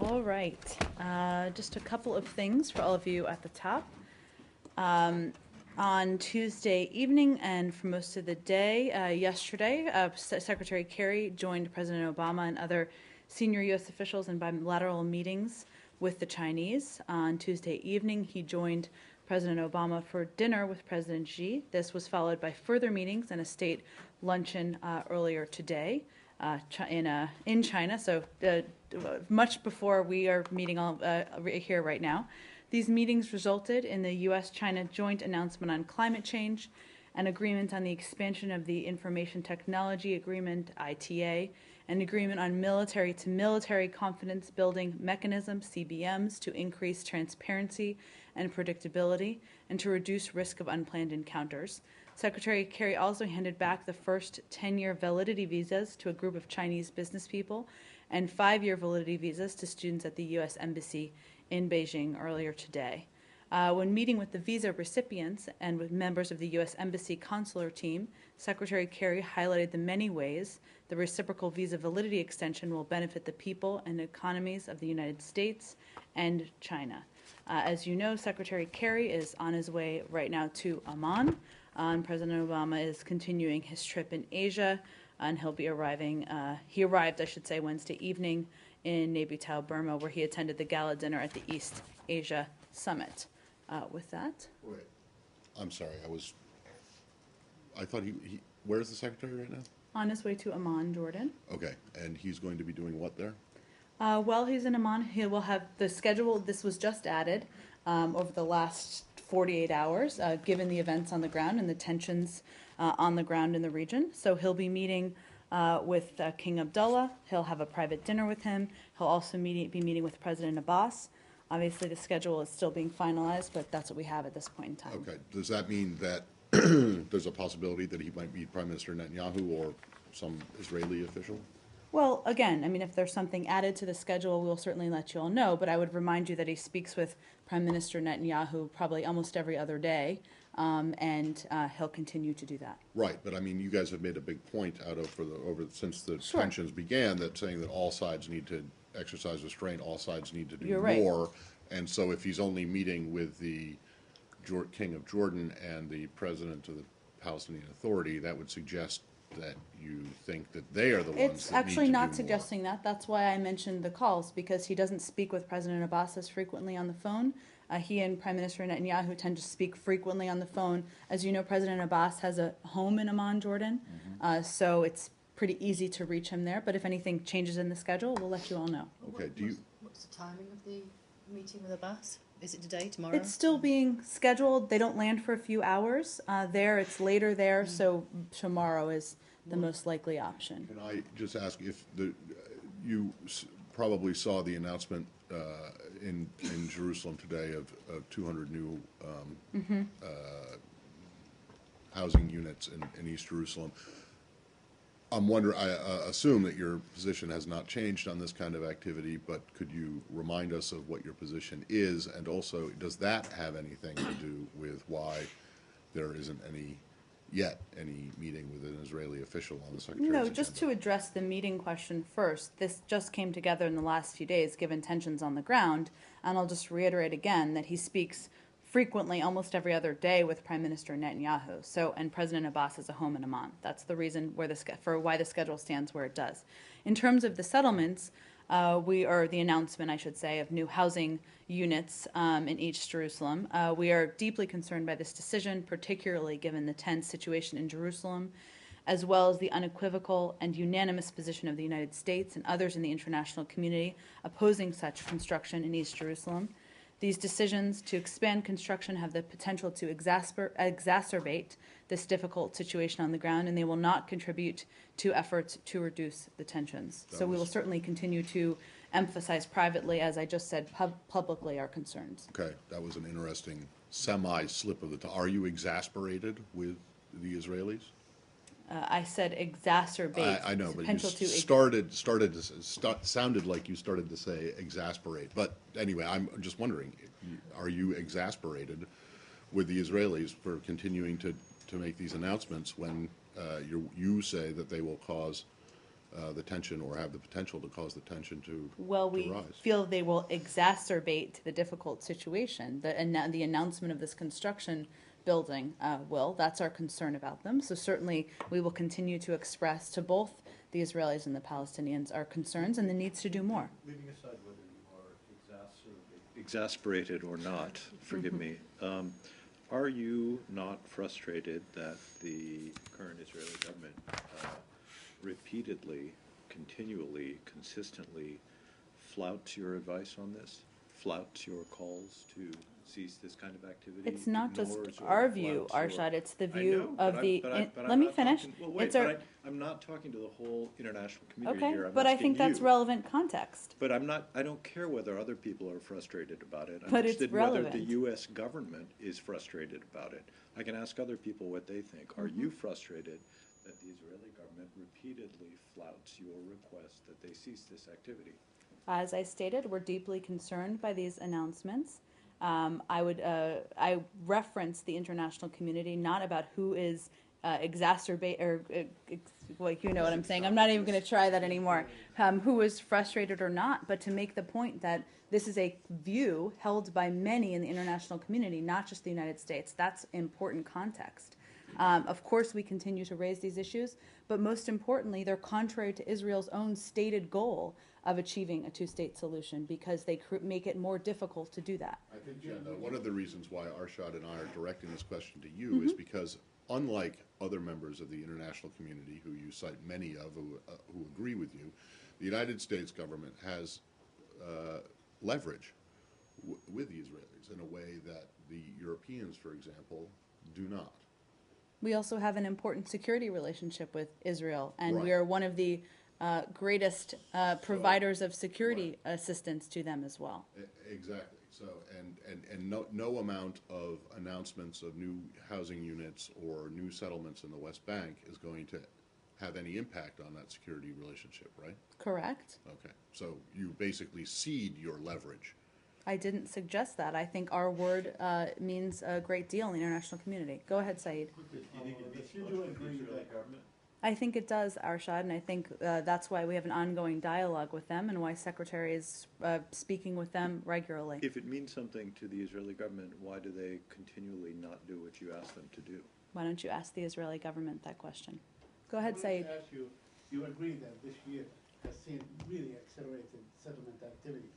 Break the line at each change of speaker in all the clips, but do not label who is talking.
All right. Just a couple of things for all of you at the top. On Tuesday evening and for most of the day, yesterday, Secretary Kerry joined President Obama and other senior U.S. officials in bilateral meetings with the Chinese. On Tuesday evening, he joined President Obama for dinner with President Xi. This was followed by further meetings and a state luncheon earlier today in China, so much before we are meeting here right now. These meetings resulted in the U.S.-China joint announcement on climate change, an agreement on the expansion of the Information Technology Agreement, ITA, an agreement on military-to-military confidence building mechanisms, CBMs, to increase transparency and predictability and to reduce risk of unplanned encounters. Secretary Kerry also handed back the first 10-year validity visas to a group of Chinese business people and 5-year validity visas to students at the U.S. Embassy in Beijing earlier today. When meeting with the visa recipients and with members of the U.S. Embassy consular team, Secretary Kerry highlighted the many ways the reciprocal visa validity extension will benefit the people and economies of the United States and China. As you know, Secretary Kerry is on his way right now to Amman. And President Obama is continuing his trip in Asia, and he'll be arriving, he arrived, I should say, Wednesday evening in Naypyidaw, Burma, where he attended the gala dinner at the East Asia Summit. With that.
Wait, I'm sorry, I thought where's the secretary right now?
On his way to Amman, Jordan.
Okay, and he's going to be doing what there?
While he's in Amman, he will have the schedule. This was just added over the last 48 hours, given the events on the ground and the tensions on the ground in the region. So he'll be meeting with King Abdullah. He'll have a private dinner with him. He'll also be meeting with President Abbas. Obviously, the schedule is still being finalized, but that's what we have at this point in time.
Okay, does that mean that there's a possibility that he might meet Prime Minister Netanyahu or some Israeli official?
Well, again, I mean, if there's something added to the schedule, we'll certainly let you all know, but I would remind you that he speaks with Prime Minister Netanyahu probably almost every other day, and he'll continue to do that.
Right, but I mean, you guys have made a big point since the
Sure.
tensions began, that saying that all sides need to exercise restraint, all sides need to do
You're right.
more, and so if he's only meeting with the King of Jordan and the President of the Palestinian Authority, that would suggest that you think that they are the ones
It's
that
actually
need to
not
do
suggesting that. That's why I mentioned the calls, because he doesn't speak with President Abbas as frequently on the phone. He and Prime Minister Netanyahu tend to speak frequently on the phone. As you know, President Abbas has a home in Amman, Jordan, so it's pretty easy to reach him there. But if anything changes in the schedule, we'll let you all know.
Okay,
What's the timing of the meeting with Abbas? Is it today, tomorrow?
It's still being scheduled. They don't land for a few hours there. It's later there, so tomorrow is the most likely option.
Can I just ask if you probably saw the announcement in Jerusalem today of 200 new housing units in East Jerusalem. I'm wondering, I assume that your position has not changed on this kind of activity, but could you remind us of what your position is, and also does that have anything to do with why there isn't any meeting with an Israeli official on the Secretary's
No,
agenda?
just to address the meeting question first, this just came together in the last few days given tensions on the ground, and I'll just reiterate again that he speaks frequently, almost every other day, with Prime Minister Netanyahu. So, and President Abbas has a home in Amman. That's the reason for why the schedule stands where it does. In terms of the settlements, the announcement, I should say, of new housing units in East Jerusalem. We are deeply concerned by this decision, particularly given the tense situation in Jerusalem, as well as the unequivocal and unanimous position of the United States and others in the international community opposing such construction in East Jerusalem. These decisions to expand construction have the potential to exacerbate this difficult situation on the ground, and they will not contribute to efforts to reduce the tensions. So we will certainly continue to emphasize privately, as I just said, publicly, our concerns.
Okay, that was an interesting semi-slip of the tongue. Are you exasperated with the Israelis?
I said exacerbate.
I know, but
potential
you sounded like you started to say exasperate. But anyway, I'm just wondering, are you exasperated with the Israelis for continuing to make these announcements when you say that they will cause the tension or have the potential to cause the tension to
Well, we
rise.
feel they will exacerbate the difficult situation. The announcement of this construction building will. That's our concern about them. So certainly we will continue to express to both the Israelis and the Palestinians our concerns and the needs to do more.
Leaving aside whether you are exasperated or not, forgive me, are you not frustrated that the current Israeli government repeatedly, continually, consistently flouts your advice on this, flouts your calls to cease this kind of activity?
It's not just
ignores or
our view,
flouts
Arshad, it's the
I
view
know,
of
but
the.
but
Let
I'm
me
not
finish.
talking- Well, wait,
It's our,
but I'm not talking to the whole international community
okay,
here. I'm
but I
asking
think that's
you.
relevant context.
But I don't care whether other people are frustrated about it. I'm
But it's
interested in whether the
relevant.
U.S. government is frustrated about it. I can ask other people what they think. Are
Mm-hmm.
you frustrated that the Israeli government repeatedly flouts your request that they cease this activity?
As I stated, we're deeply concerned by these announcements. I reference the international community, not about who is well, you know what I'm saying. I'm not even going to try that anymore. Who is frustrated or not, but to make the point that this is a view held by many in the international community, not just the United States. That's important context. Of course, we continue to raise these issues, but most importantly, they're contrary to Israel's own stated goal of achieving a two-state solution because they make it more difficult to do that.
I think, Jen, one of the reasons why Arshad and I are directing this question to you is because, unlike other members of the international community, who you cite many of who agree with you, the United States government has leverage with the Israelis in a way that the Europeans, for example, do not.
We also have an important security relationship with Israel, and we
Right.
are one of the greatest providers of security assistance to them as well.
Exactly. So, and no amount of announcements of new housing units or new settlements in the West Bank is going to have any impact on that security relationship, right?
Correct?
Okay. So you basically cede your leverage.
I didn't suggest that. I think our word means a great deal in the international community. Go ahead, Saeed. I think it does, Arshad, and I think that's why we have an ongoing dialogue with them and why Secretary is speaking with them regularly.
If it means something to the Israeli government, why do they continually not do what you ask them to do?
Why don't you ask the Israeli government that question? Go ahead,
I
Saeed.
wanted to ask you, you agree that this year has seen really accelerated settlement activities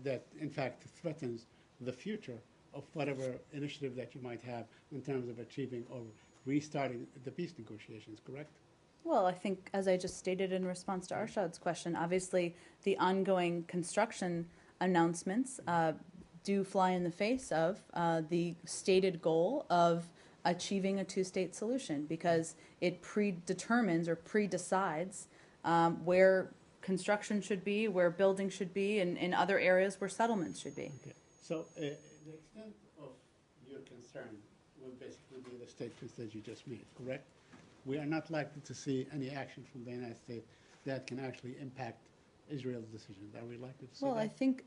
that in fact threatens the future of whatever initiative that you might have in terms of achieving or restarting the peace negotiations, correct?
Well, I think, as I just stated in response to Arshad's question, obviously the ongoing construction announcements do fly in the face of the stated goal of achieving a two-state solution because it predetermines or predecides where construction should be, where buildings should be, and in other areas where settlements should be.
Okay. So the extent of your concern will basically be the statements that you just made, correct? We are not likely to see any action from the United States that can actually impact Israel's decisions. Are we likely to see
Well,
that?
I think,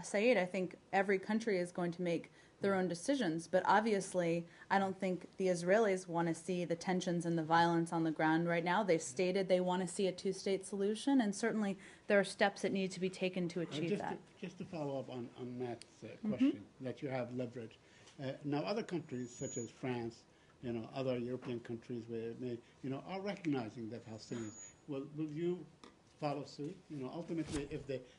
Saeed, I think every country is going to make their own decisions, but obviously I don't think the Israelis want to see the tensions and the violence on the ground right now. They've stated they want to see a two-state solution, and certainly there are steps that need to be taken to achieve that.
Just to follow up on Matt's question, that you have leverage. Now, other countries such as France, other European countries where are recognizing the Palestinians. Will you follow suit? Ultimately,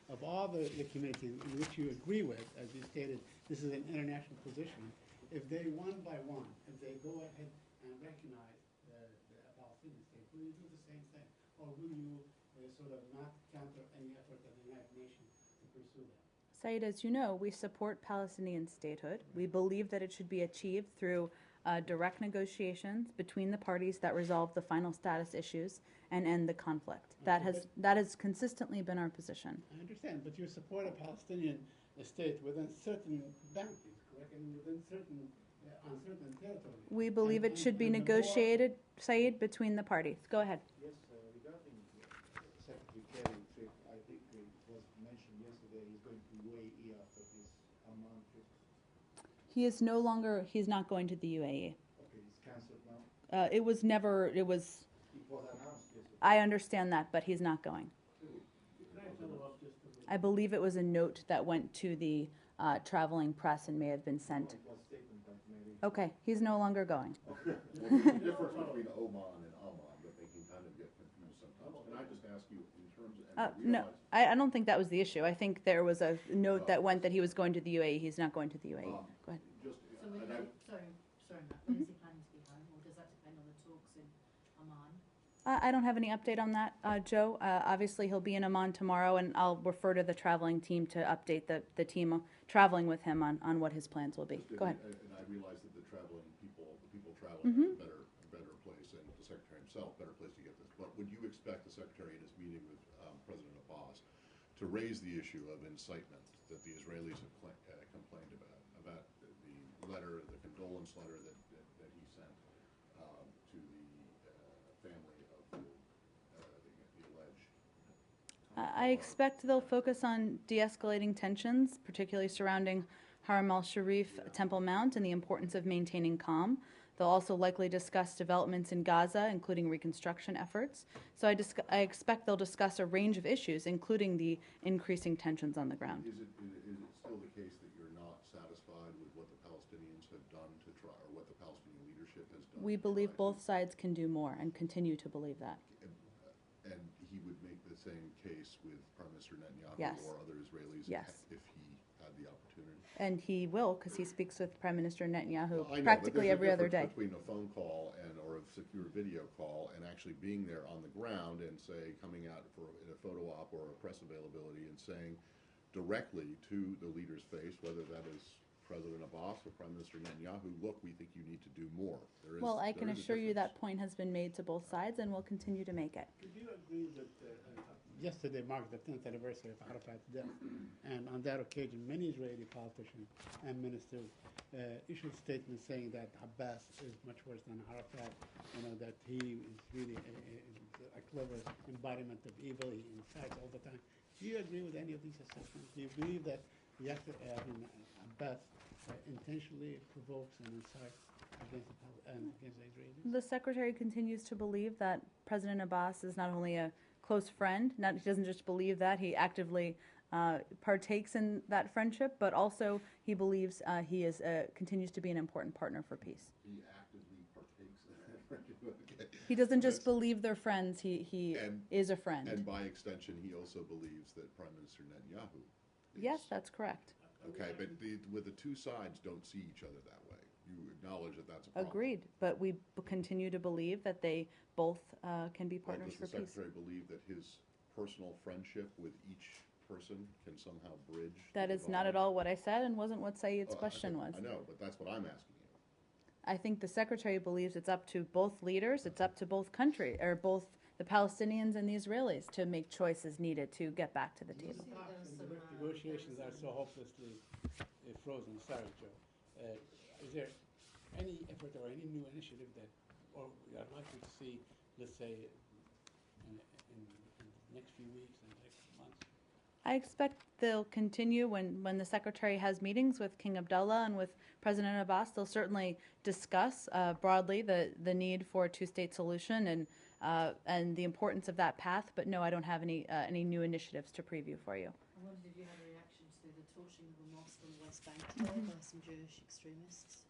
of all the communities in which you agree with, as you stated, this is an international position. If they one by one, if they go ahead and recognize the Palestinian state, will you do the same thing, or will you sort of not counter any effort of the United Nations to pursue that?
Saeed, as you know, we support Palestinian statehood. We believe that it should be achieved through direct negotiations between the parties that resolve the final status issues and end the conflict. That has consistently been our position.
I understand, but you support a Palestinian state within certain boundaries, correct, and within on certain territories.
We believe it should be
and the more-
negotiated, Saeed, between the parties. Go ahead.
Yes, regarding Secretary Kerry trip, I think it was mentioned yesterday he's going to UAE after this Amman trip.
He's not going to the UAE.
Okay, it's cancelled now.
It was
It was announced yesterday.
I understand that, but he's not going. I believe it was a note that went to the traveling press and may have been sent. Okay, he's no longer going.
Well, there's a difference between Oman and Amman, but they can kind of get confused sometimes. Can I just ask you, in terms of, and I
No,
realize,
I don't think that was the issue. I think there was a note that went that he was going to the UAE. He's not going to the UAE. Go ahead.
just,
So when,
and I,
sorry, Matt, when is he planning to be home, or does that depend on the talks in Amman?
I don't have any update on that, Joe. Obviously, he'll be in Amman tomorrow, and I'll refer to the traveling team to update the team traveling with him on what his plans will be.
just,
Go ahead.
and I realize that the people traveling
Mm-hmm.
have a better place, and the Secretary himself, better place to get this. But would you expect the Secretary in his meeting with President Abbas to raise the issue of incitement that the Israelis have complained about the letter, the condolence letter that he sent to the family of the alleged.
I expect they'll focus on de-escalating tensions, particularly surrounding Haram al-Sharif Temple Mount and the importance of maintaining calm. They'll also likely discuss developments in Gaza, including reconstruction efforts. So I expect they'll discuss a range of issues, including the increasing tensions on the ground.
Is it still the case that you're not satisfied with what the Palestinians have done to try, or what the Palestinian leadership has done?
We
to
believe
try
both sides can do more and continue to believe that.
And he would make the same case with Prime Minister Netanyahu
Yes.
or other Israelis
Yes.
if he had the opportunity?
And he will, because he speaks with Prime Minister Netanyahu
Well, I know,
practically
but
every
there's a
other day.
difference between a phone call or a secure video call and actually being there on the ground and, say, coming out in a photo op or a press availability and saying directly to the leader's face, whether that is President Abbas or Prime Minister Netanyahu, look, we think you need to do more.
Well, I can
there is a
assure you
difference.
that point has been made to both sides and will continue to make it.
Would you agree that yesterday marked the 10th anniversary of Arafat's death, and on that occasion, many Israeli politicians and ministers issued statements saying that Abbas is much worse than Arafat, that he is really a clever embodiment of evil, he incites all the time. Do you agree with any of these assessments? Do you believe that Abbas intentionally provokes and incites against the Israelis?
The Secretary continues to believe that President Abbas is not only a close friend, he doesn't just believe that, he actively partakes in that friendship, but also he believes he is continues to be an important partner for peace.
He actively partakes in that friendship. Okay.
He doesn't just believe they're friends, he
And-
is a friend.
And by extension, he also believes that Prime Minister Netanyahu is.
Yes, that's correct.
Okay, but with the two sides don't see each other that way. You acknowledge that that's a problem.
Agreed, but we continue to believe that they both can be
Well,
partners for
does the
peace.
Secretary believe that his personal friendship with each person can somehow bridge?
That
the
is not
divide?
at all what I said and wasn't what Saeed's
Oh,
question was.
I know, but that's what I'm asking you.
I think the Secretary believes it's up to both leaders, it's up to both both the Palestinians and the Israelis to make choices needed to get back to the table.
Talks and negotiations are so hopelessly frozen. Sorry, Joe. Is there any effort or any new initiative that, or we are likely to see, let's say, in the next few weeks and next months?
I expect they'll continue when the Secretary has meetings with King Abdullah and with President Abbas. They'll certainly discuss broadly the need for a two-state solution and the importance of that path. But no, I don't have any new initiatives to preview for you.
I wondered if you had a reaction to the torching of a mosque on the West Bank today by some Jewish extremists.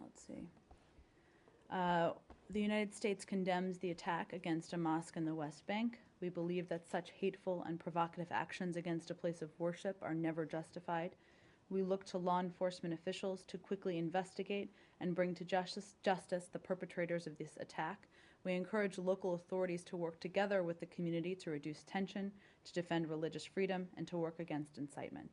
Let's see. The United States condemns the attack against a mosque in the West Bank. We believe that such hateful and provocative actions against a place of worship are never justified. We look to law enforcement officials to quickly investigate and bring to justice the perpetrators of this attack. We encourage local authorities to work together with the community to reduce tension, to defend religious freedom, and to work against incitement.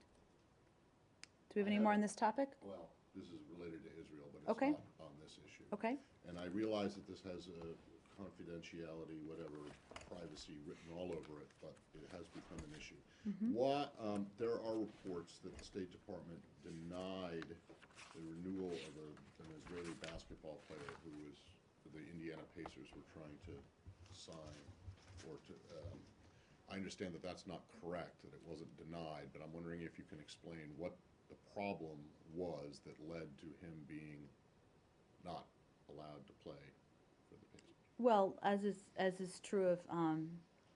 Do we have any more on this topic?
Well, this is related to Israel, but it's
Okay.
not on this issue.
Okay.
And I realize that this has a confidentiality, whatever, privacy written all over it, but it has become an issue. There are reports that the State Department denied the renewal of an Israeli basketball player who was, the Indiana Pacers were trying to sign, or to, I understand that that's not correct, that it wasn't denied, but I'm wondering if you can explain what the problem was that led to him being not allowed to play for
Well, as is true of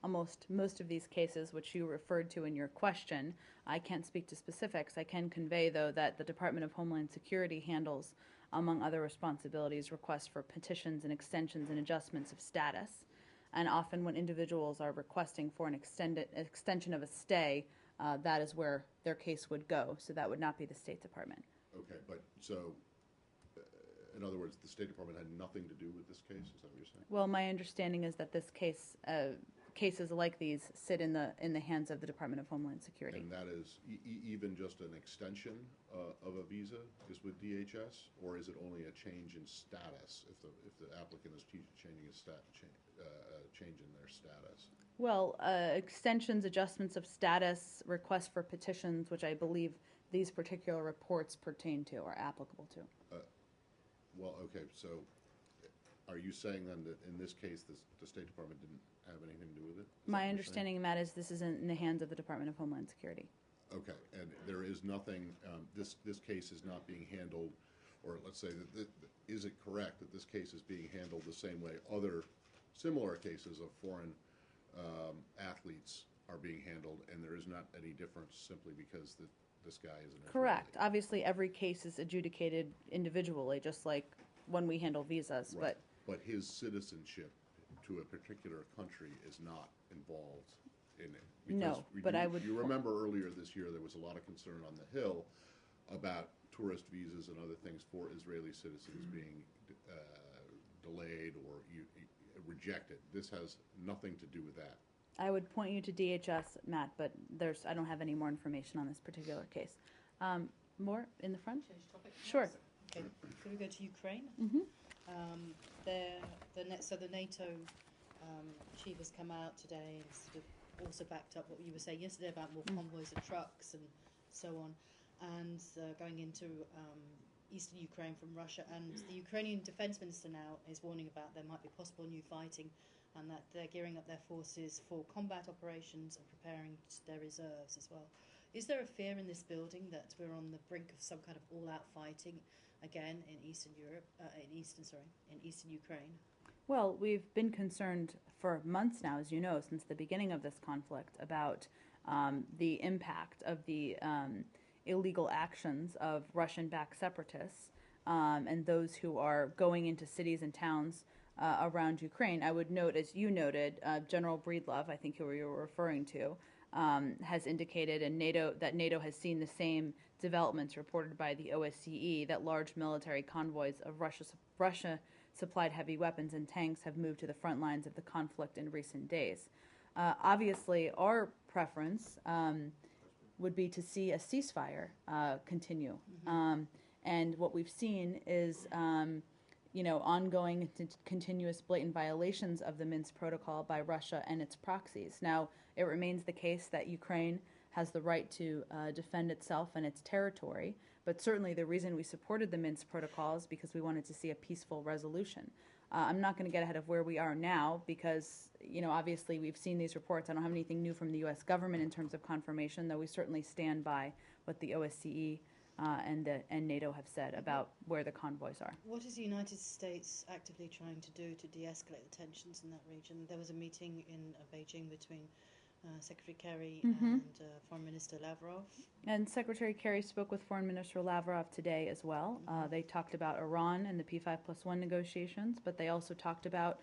almost most of these cases, which you referred to in your question, I can't speak to specifics. I can convey, though, that the Department of Homeland Security handles, among other responsibilities, requests for petitions and extensions and adjustments of status. And often, when individuals are requesting for an extension of a stay, that is where their case would go. So that would not be the State Department.
Okay, but so, in other words, the State Department had nothing to do with this case, is that what you're saying?
Well, my understanding is that this case, cases like these, sit in the hands of the Department of Homeland Security.
And that is even just an extension of a visa is with DHS, or is it only a change in status if the applicant is changing his change in their status?
Well, extensions, adjustments of status, requests for petitions, which I believe these particular reports pertain to, are applicable to.
Well, okay, so are you saying then that in this case, the State Department didn't have anything to do with it? Is that what
My
you're saying?
understanding, Matt, is this is in the hands of the Department of Homeland Security.
Okay, and there is nothing, this case is not being handled, or let's say, is it correct that this case is being handled the same way other similar cases of foreign athletes are being handled, and there is not any difference simply because this guy is an Israeli?
Correct. Obviously, every case is adjudicated individually, just like when we handle visas.
Right. But his citizenship to a particular country is not involved in it.
No,
Because
but I would-
You remember earlier this year, there was a lot of concern on the Hill about tourist visas and other things for Israeli citizens being delayed or rejected. This has nothing to do with that.
I would point you to DHS, Matt, but I don't have any more information on this particular case. More in the front?
Change topic.
Sure.
Okay, could we go to Ukraine?
Mm-hmm.
So the NATO chief has come out today and sort of also backed up what you were saying yesterday about more convoys of trucks and so on, and going into eastern Ukraine from Russia. And the Ukrainian defense minister now is warning about there might be possible new fighting, and that they're gearing up their forces for combat operations and preparing their reserves as well. Is there a fear in this building that we're on the brink of some kind of all-out fighting again in Eastern Europe, in Eastern Ukraine?
Well, we've been concerned for months now, as you know, since the beginning of this conflict, about the impact of the illegal actions of Russian-backed separatists and those who are going into cities and towns around Ukraine. I would note, as you noted, General Breedlove, I think who you were referring to, has indicated that NATO has seen the same developments reported by the OSCE, that large military convoys of Russia-supplied heavy weapons and tanks have moved to the front lines of the conflict in recent days. Obviously, our preference would be to see a ceasefire continue. And what we've seen is ongoing continuous blatant violations of the Minsk Protocol by Russia and its proxies. Now, it remains the case that Ukraine has the right to defend itself and its territory, but certainly the reason we supported the Minsk Protocol is because we wanted to see a peaceful resolution. I'm not going to get ahead of where we are now because, obviously we've seen these reports. I don't have anything new from the U.S. government in terms of confirmation, though we certainly stand by what the OSCE and NATO have said about where the convoys are.
What is the United States actively trying to do to de-escalate the tensions in that region? There was a meeting in Beijing between Secretary Kerry and Foreign Minister Lavrov.
And Secretary Kerry spoke with Foreign Minister Lavrov today as well. They talked about Iran and the P5+1 negotiations, but they also talked about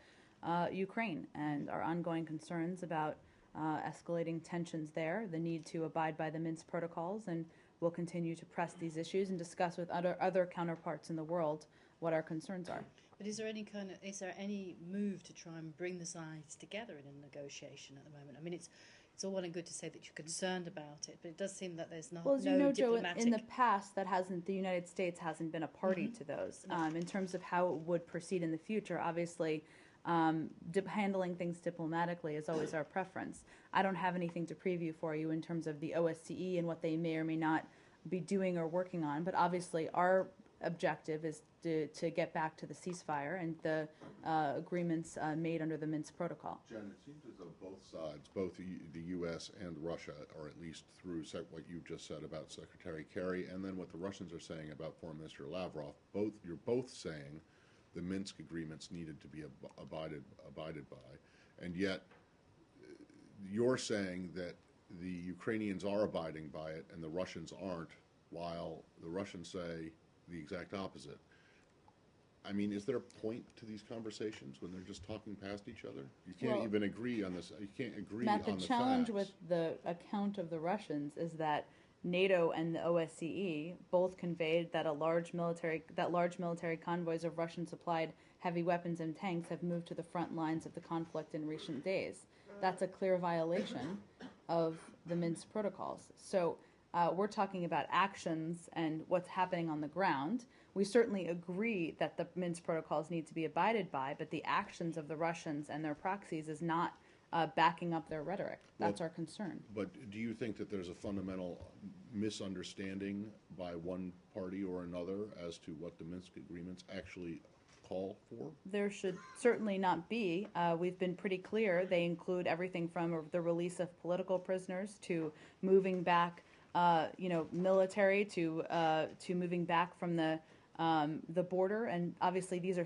Ukraine and our ongoing concerns about escalating tensions there, the need to abide by the Minsk protocols, and we'll continue to press these issues and discuss with other counterparts in the world what our concerns are.
But is there any move to try and bring the sides together in a negotiation at the moment? I mean, it's all well and good to say that you're concerned about it, but it does seem that there's no
Joe,
diplomatic.
in the past, the United States hasn't been a party to those. In terms of how it would proceed in the future, obviously, handling things diplomatically is always our preference. I don't have anything to preview for you in terms of the OSCE and what they may or may not be doing or working on, but obviously our objective is to get back to the ceasefire and the agreements made under the Minsk Protocol.
Jen, it seems as though both sides, both the U.S. and Russia, or at least through what you just said about Secretary Kerry and then what the Russians are saying about Foreign Minister Lavrov, you're both saying the Minsk agreements needed to be abided by, and yet you're saying that the Ukrainians are abiding by it and the Russians aren't, while the Russians say the exact opposite. I mean, is there a point to these conversations when they're just talking past each other? You can't
Well,
even agree on this. You can't agree
Matt, the
on the
challenge
facts.
with the account of the Russians is that NATO and the OSCE both conveyed that large military convoys of Russian-supplied heavy weapons and tanks have moved to the front lines of the conflict in recent days. That's a clear violation of the Minsk protocols. So we're talking about actions and what's happening on the ground. We certainly agree that the Minsk protocols need to be abided by, but the actions of the Russians and their proxies is not backing up their rhetoric. That's our concern.
But do you think that there's a fundamental misunderstanding by one party or another as to what the Minsk agreements actually call for?
There should certainly not be. We've been pretty clear. They include everything from the release of political prisoners to moving back, military to moving back from the border. And obviously, these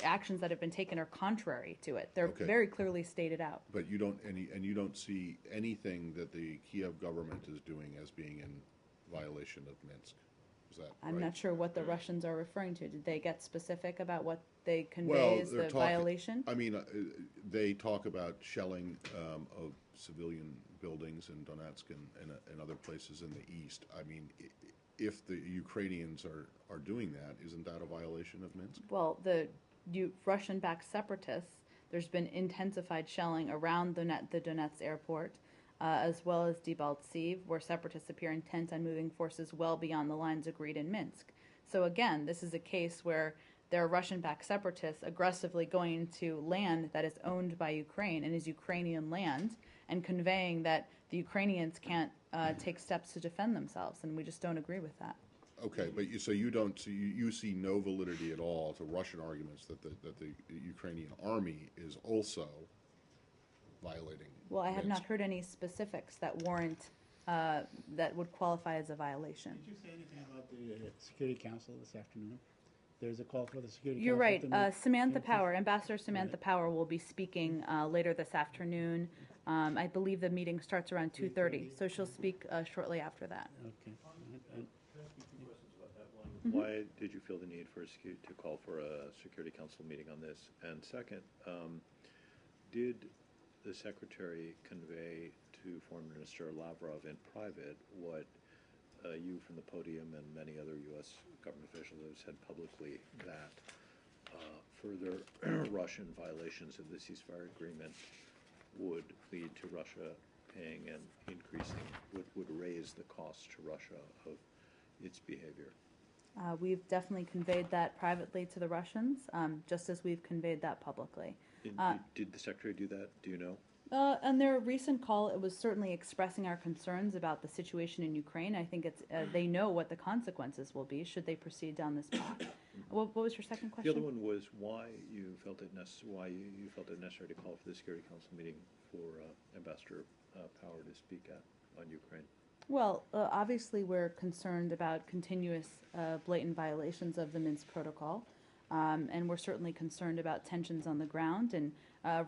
actions that have been taken are contrary to it. They're
Okay.
very clearly stated out.
But you don't see anything that the Kiev government is doing as being in violation of Minsk. Is that
I'm
right?
not sure what the Russians are referring to. Did they get specific about what they convey
Well,
as
they're
the
talking,
violation?
I mean, they talk about shelling of civilian buildings in Donetsk and other places in the east. I mean, if the Ukrainians are doing that, isn't that a violation of Minsk?
Well, the Russian-backed separatists, there's been intensified shelling around the Donetsk airport, as well as Debaltseve, where separatists appear intent on moving forces well beyond the lines agreed in Minsk. So again, this is a case where there are Russian-backed separatists aggressively going to land that is owned by Ukraine and is Ukrainian land, and conveying that the Ukrainians can't take steps to defend themselves, and we just don't agree with that.
Okay, but you see no validity at all to Russian arguments that the Ukrainian army is also violating.
Well, I have
Minsk.
not heard any specifics that warrant, that would qualify as a violation.
Did you say anything about the Security Council this afternoon? There's a call for the Security
You're
Council.
right. Samantha
Yes,
Power, Ambassador Samantha
Right.
Power will be speaking later this afternoon. I believe the meeting starts around 2:30, so she'll speak shortly after that.
Okay.
Can I ask you two questions about that? One, why did you feel the need to call for a Security Council meeting on this? And second, did the Secretary convey to Foreign Minister Lavrov in private what you from the podium and many other U.S. government officials have said publicly, that further Russian violations of the ceasefire agreement would lead to Russia paying and increasing, would raise the cost to Russia of its behavior?
We've definitely conveyed that privately to the Russians, just as we've conveyed that publicly.
Did the Secretary do that? Do you know?
On their recent call, it was certainly expressing our concerns about the situation in Ukraine. I think they know what the consequences will be should they proceed down this path. What was your second question?
The other one was why you felt it necessary to call for the Security Council meeting for Ambassador Power to speak on Ukraine.
Well, obviously we're concerned about continuous blatant violations of the Minsk Protocol, and we're certainly concerned about tensions on the ground and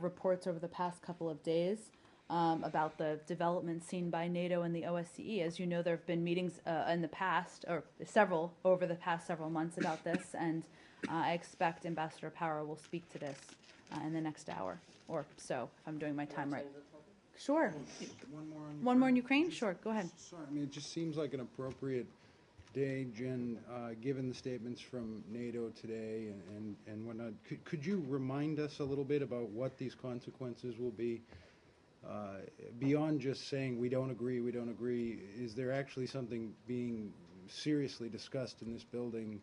reports over the past couple of days about the developments seen by NATO and the OSCE. As you know, there have been meetings in the past, or several over the past several months about this, and I expect Ambassador Power will speak to this in the next hour or so, if I'm doing my time right. Sure. One more in Ukraine? Sure, go ahead.
Sorry, I mean, it just seems like an appropriate day, Jen, given the statements from NATO today and whatnot. Could you remind us a little bit about what these consequences will be? Beyond just saying we don't agree, is there actually something being seriously discussed in this building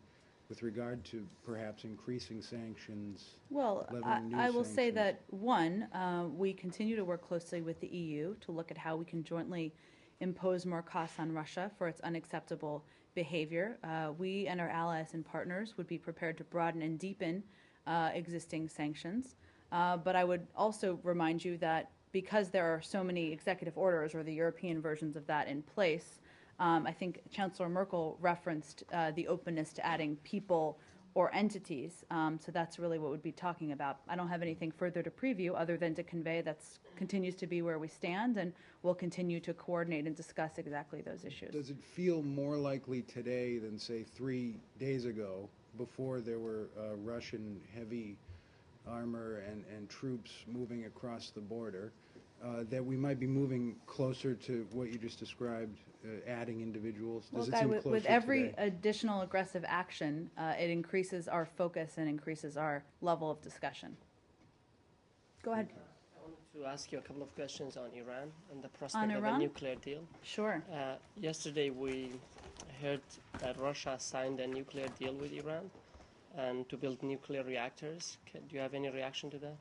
with regard to perhaps increasing sanctions?
Well,
levying new
I will say
sanctions?
that, one, we continue to work closely with the EU to look at how we can jointly impose more costs on Russia for its unacceptable behavior. We and our allies and partners would be prepared to broaden and deepen existing sanctions. But I would also remind you that because there are so many executive orders or the European versions of that in place, I think Chancellor Merkel referenced the openness to adding people or entities. So that's really what we'd be talking about. I don't have anything further to preview other than to convey that's continues to be where we stand, and we'll continue to coordinate and discuss exactly those issues.
Does it feel more likely today than, say, 3 days ago, before there were Russian heavy armor and troops moving across the border, that we might be moving closer to what you just described, adding individuals? Does it
Guy,
seem
with
closer
every
today?
additional aggressive action, it increases our focus and increases our level of discussion. Go ahead.
I wanted to ask you a couple of questions on Iran and the prospect of a
Iran?
nuclear deal.
Sure.
Yesterday we heard that Russia signed a nuclear deal with Iran and to build nuclear reactors. Do you have any reaction to that?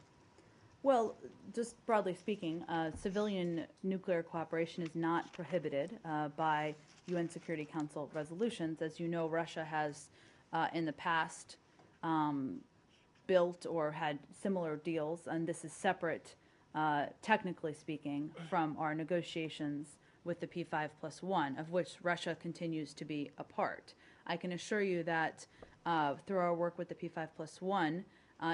Well, just broadly speaking, civilian nuclear cooperation is not prohibited by UN Security Council resolutions. As you know, Russia has in the past built or had similar deals, and this is separate, technically speaking, from our negotiations with the P5+1, of which Russia continues to be a part. I can assure you that through our work with the P5+1,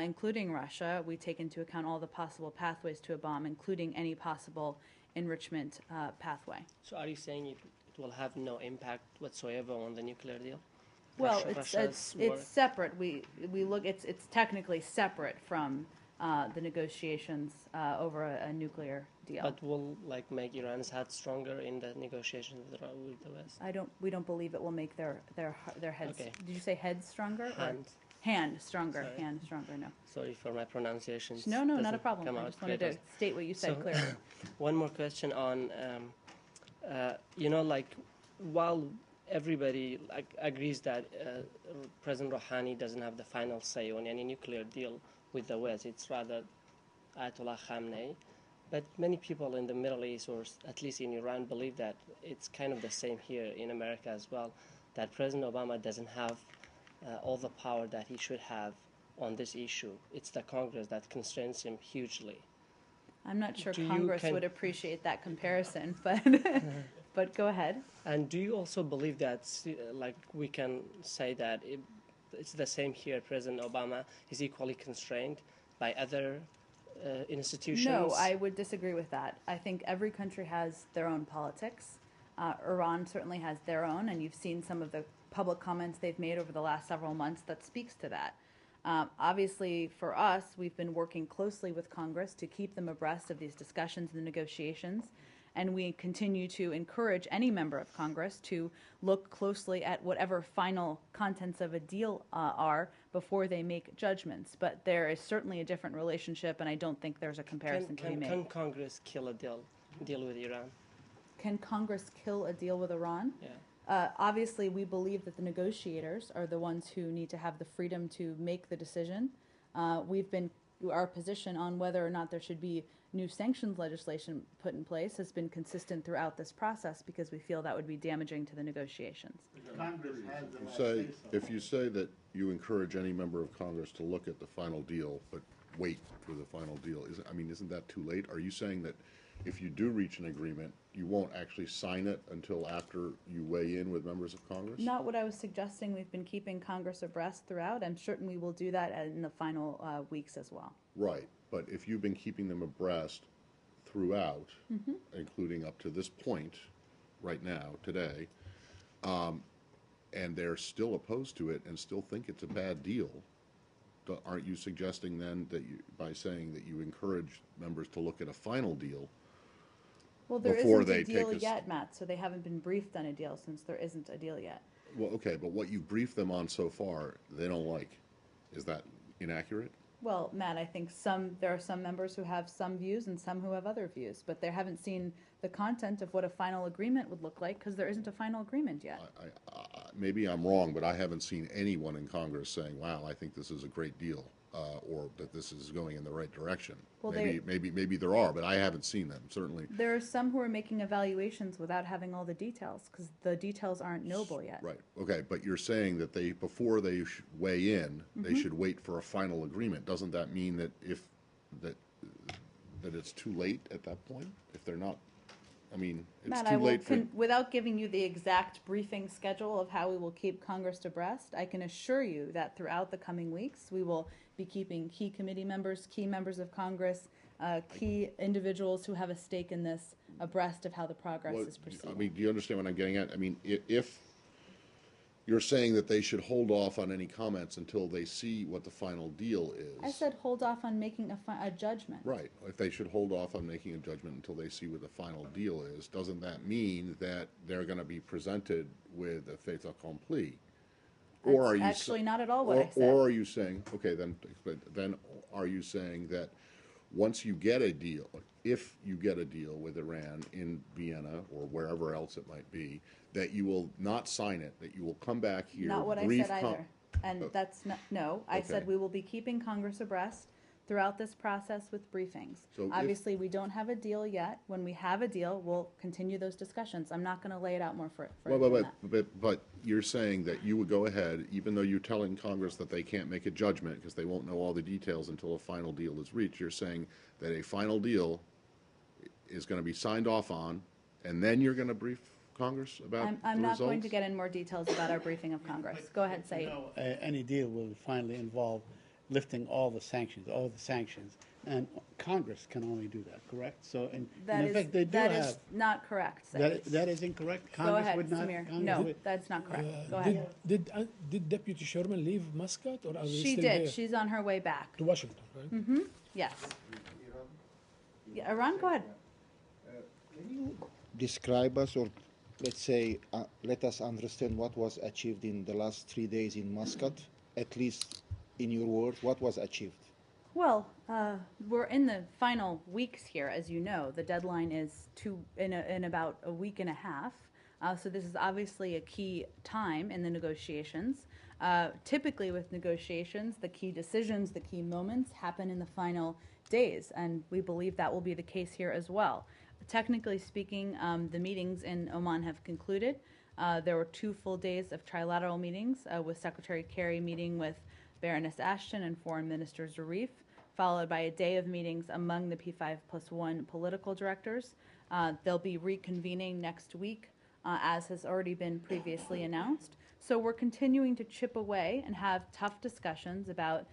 including Russia, we take into account all the possible pathways to a bomb, including any possible enrichment pathway.
So are you saying it will have no impact whatsoever on the nuclear deal?
Well,
Russia's war-
it's separate. We look it's technically separate from the negotiations over a nuclear deal.
But will like make Iran's head stronger in the negotiations with the West?
We don't believe it will make their heads.
Okay.
Did you say heads stronger? Or
Hand.
hand stronger.
Sorry.
Hand stronger. No.
Sorry for my pronunciations.
No, not a
Doesn't
problem.
come
I
out
just wanted
clear,
to state what you said
So-
clearly.
One more question on, like, while everybody agrees that President Rouhani doesn't have the final say on any nuclear deal with the West, it's rather Ayatollah Khamenei. But many people in the Middle East, or at least in Iran, believe that it's kind of the same here in America as well, that President Obama doesn't have all the power that he should have on this issue. It's the Congress that constrains him hugely.
I'm not sure
Do you
Congress
can-
would appreciate that comparison, but but go ahead.
And do you also believe that, like, we can say that it's the same here? President Obama is equally constrained by other institutions?
No, I would disagree with that. I think every country has their own politics. Iran certainly has their own, and you've seen some of the public comments they've made over the last several months that speaks to that. Obviously, for us, we've been working closely with Congress to keep them abreast of these discussions and negotiations, and we continue to encourage any member of Congress to look closely at whatever final contents of a deal are before they make judgments. But there is certainly a different relationship, and I don't think there's a comparison to be made.
Can Congress kill a deal with Iran?
Can Congress kill a deal with Iran?
Yeah.
Obviously, we believe that the negotiators are the ones who need to have the freedom to make the decision. Our position on whether or not there should be new sanctions legislation put in place has been consistent throughout this process because we feel that would be damaging to the negotiations.
Congress has the
You
last
say,
say so.
if you say that you encourage any member of Congress to look at the final deal, but wait for the final deal, isn't that too late? Are you saying that if you do reach an agreement, you won't actually sign it until after you weigh in with members of Congress?
Not what I was suggesting. We've been keeping Congress abreast throughout. I'm certain we will do that in the final weeks as well.
Right, but if you've been keeping them abreast throughout, including up to this point, right now, today, and they're still opposed to it and still think it's a bad deal, aren't you suggesting then that by saying that you encourage members to look at a final deal?
Well, there
Before
isn't
they
a deal
take us-
yet, Matt, so they haven't been briefed on a deal since there isn't a deal yet.
Well, okay, but what you've briefed them on so far, they don't like. Is that inaccurate?
Well, Matt, I think there are some members who have some views and some who have other views, but they haven't seen the content of what a final agreement would look like because there isn't a final agreement yet.
Maybe I'm wrong, but I haven't seen anyone in Congress saying, wow, I think this is a great deal, or that this is going in the right direction.
Well,
Maybe there are, but I haven't seen them, certainly.
There are some who are making evaluations without having all the details because the details aren't knowable yet.
Right, okay, but you're saying that before they weigh in, they should wait for a final agreement. Doesn't that mean that that it's too late at that point, if they're not I mean, it's
Matt,
too
I will,
late for.
without giving you the exact briefing schedule of how we will keep Congress abreast, I can assure you that throughout the coming weeks, we will be keeping key committee members, key members of Congress, key individuals who have a stake in this abreast of how the progress
Well,
is proceeding.
I mean, do you understand what I'm getting at? I mean, if you're saying that they should hold off on any comments until they see what the final deal is.
I said hold off on making a judgment.
Right. If they should hold off on making a judgment until they see what the final deal is, doesn't that mean that they're going to be presented with a fait accompli? Or
That's
are you
actually not at all what I said.
Or are you saying, okay, then are you saying that once you get a deal, if you get a deal with Iran in Vienna or wherever else it might be, that you will not sign it, that you will come back here,
Not what I
brief
said either. And that's not, no, I said
Okay.
we will be keeping Congress abreast throughout this process with briefings.
So if-
Obviously, we don't have a deal yet. When we have a deal, we'll continue those discussions. I'm not gonna lay it out more for
Well,
than that.
but you're saying that you would go ahead, even though you're telling Congress that they can't make a judgment because they won't know all the details until a final deal is reached. You're saying that a final deal is going to be signed off on, and then you're going to brief Congress about
I'm
the
not
results?
going to get in more details about our briefing of Congress. Go ahead, Saeed.
Any deal will finally involve lifting all the sanctions, and Congress can only do that, correct? So, in effect, they do
That
have.
is not correct, Saeed.
That is incorrect?
Go
Congress
ahead,
would not.
Samir.
Congress
No,
would-
that's not correct. Go ahead.
Did Deputy Sherman leave Muscat, or are they
She
still
did.
there?
She's on her way back.
To Washington, right?
Yes. Yeah, Iran, go ahead.
Can you describe us, or let's say, let us understand what was achieved in the last 3 days in Muscat, at least in your words, what was achieved?
Well, we're in the final weeks here, as you know. The deadline is in about a week and a half. So this is obviously a key time in the negotiations. Typically with negotiations, the key decisions, the key moments happen in the final days, and we believe that will be the case here as well. Technically speaking, the meetings in Oman have concluded. There were 2 full days of trilateral meetings with Secretary Kerry meeting with Baroness Ashton and Foreign Minister Zarif, followed by a day of meetings among the P5+1 political directors. They'll be reconvening next week, as has already been previously announced. So we're continuing to chip away and have tough discussions about